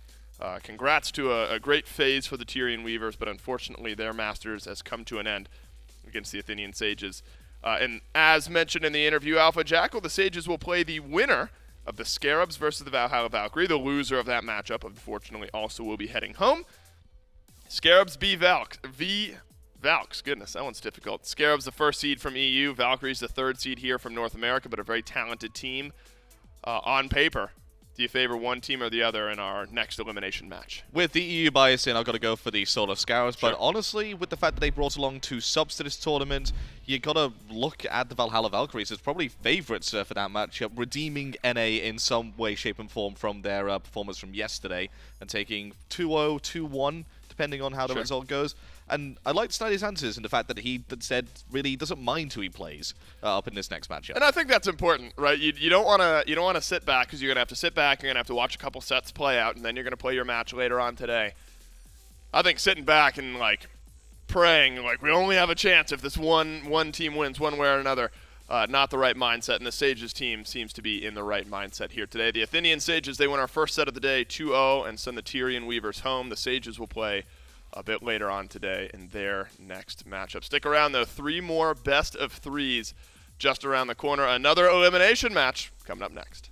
Congrats to a great phase for the Tyrian Weavers, but unfortunately their Masters has come to an end against the Athenian Sages. And as mentioned in the interview, Alpha Jackal, the Sages will play the winner of the Scarabs versus the Valhalla Valkyrie. The loser of that matchup, unfortunately, also will be heading home. Scarabs v Valks. Goodness, that one's difficult. Scarabs, the first seed from EU. Valkyrie's the third seed here from North America, but a very talented team on paper. Do you favor one team or the other in our next elimination match? With the EU bias in, I've got to go for the Solar Scarabs, Sure. but honestly, with the fact that they brought along 2 subs to this tournament, you got to look at the Valhalla Valkyries as probably favorites for that matchup, redeeming NA in some way, shape, and form from their performance from yesterday, and taking 2-0, 2-1, depending on how the result goes. And I liked Snaddy's answers in the fact that he said really doesn't mind who he plays up in this next matchup. And I think that's important, right? You don't want to sit back, because you're gonna have to sit back. You're gonna have to watch a couple sets play out, and then you're gonna play your match later on today. I think sitting back and praying we only have a chance if this one team wins one way or another, not the right mindset. And the Sages team seems to be in the right mindset here today. The Athenian Sages, they win our first set of the day 2-0 and send the Tyrian Weavers home. The Sages will play a bit later on today in their next matchup. Stick around, though. 3 more best of 3s just around the corner. Another elimination match coming up next.